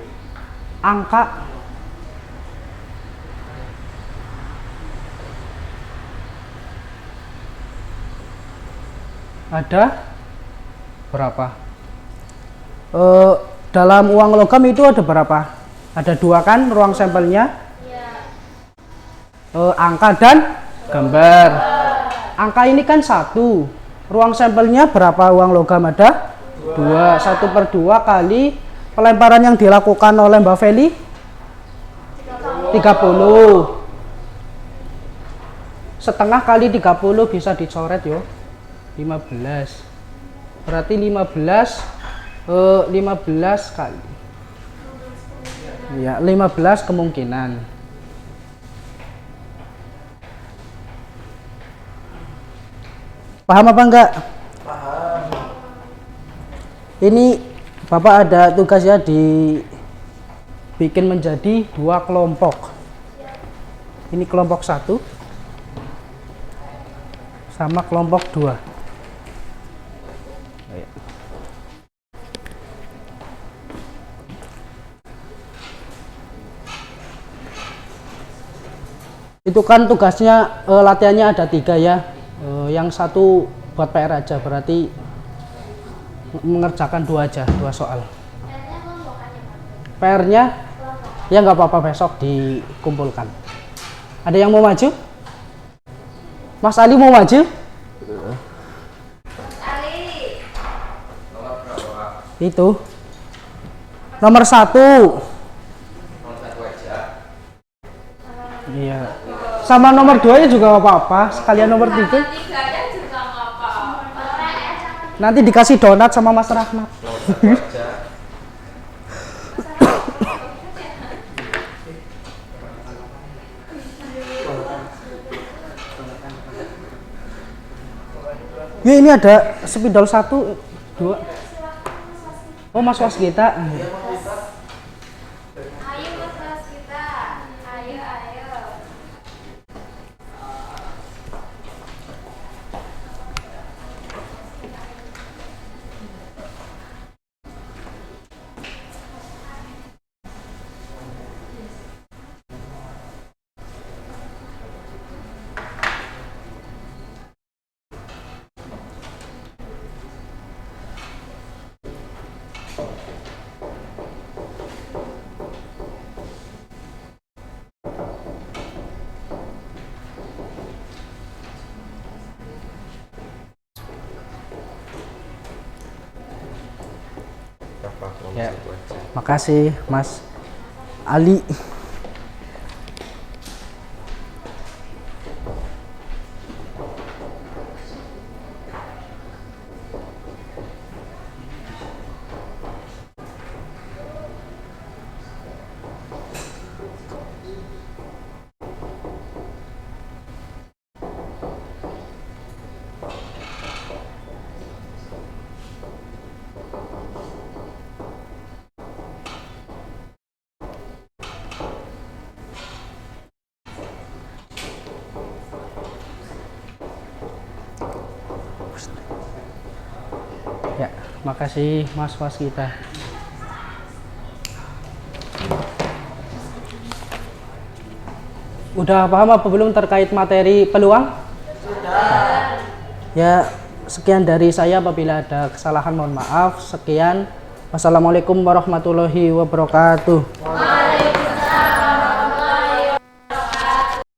angka ada berapa? Dalam uang logam itu ada berapa? Ada 2 kan ruang sampelnya? Angka dan gambar. Angka ini kan 1. Ruang sampelnya berapa uang logam ada? 2. 1/2 kali pelemparan yang dilakukan oleh Mbak Feli 30. Setengah kali 30 bisa dicoret yo. 15. Berarti 15 kali. Ya, 15 kemungkinan. Paham apa enggak? Paham. Ini Bapak ada tugas ya, dibikin menjadi 2 kelompok. Ini kelompok 1 sama kelompok 2. Itu kan tugasnya latihannya ada 3 ya. Yang satu buat PR aja, berarti mengerjakan 2 aja, 2 soal. PR-nya ya nggak apa-apa, besok dikumpulkan. Ada yang mau maju? Mas Ali mau maju? Itu nomor 1. Iya. Sama nomor 2 nya juga nggak apa-apa. Sekalian nomor 3. Nanti dikasih donat sama Mas Rahmat. Ya ini ada spidol 1, 2. Oh Mas Waskita. Ayo Mas Waskita. Ayo. Ya, makasih Mas Ali. Ya, makasih Mas Waskita. Udah paham apa belum terkait materi peluang? Sudah. Ya, sekian dari saya. Apabila ada kesalahan mohon maaf. Sekian. Wassalamualaikum warahmatullahi wabarakatuh.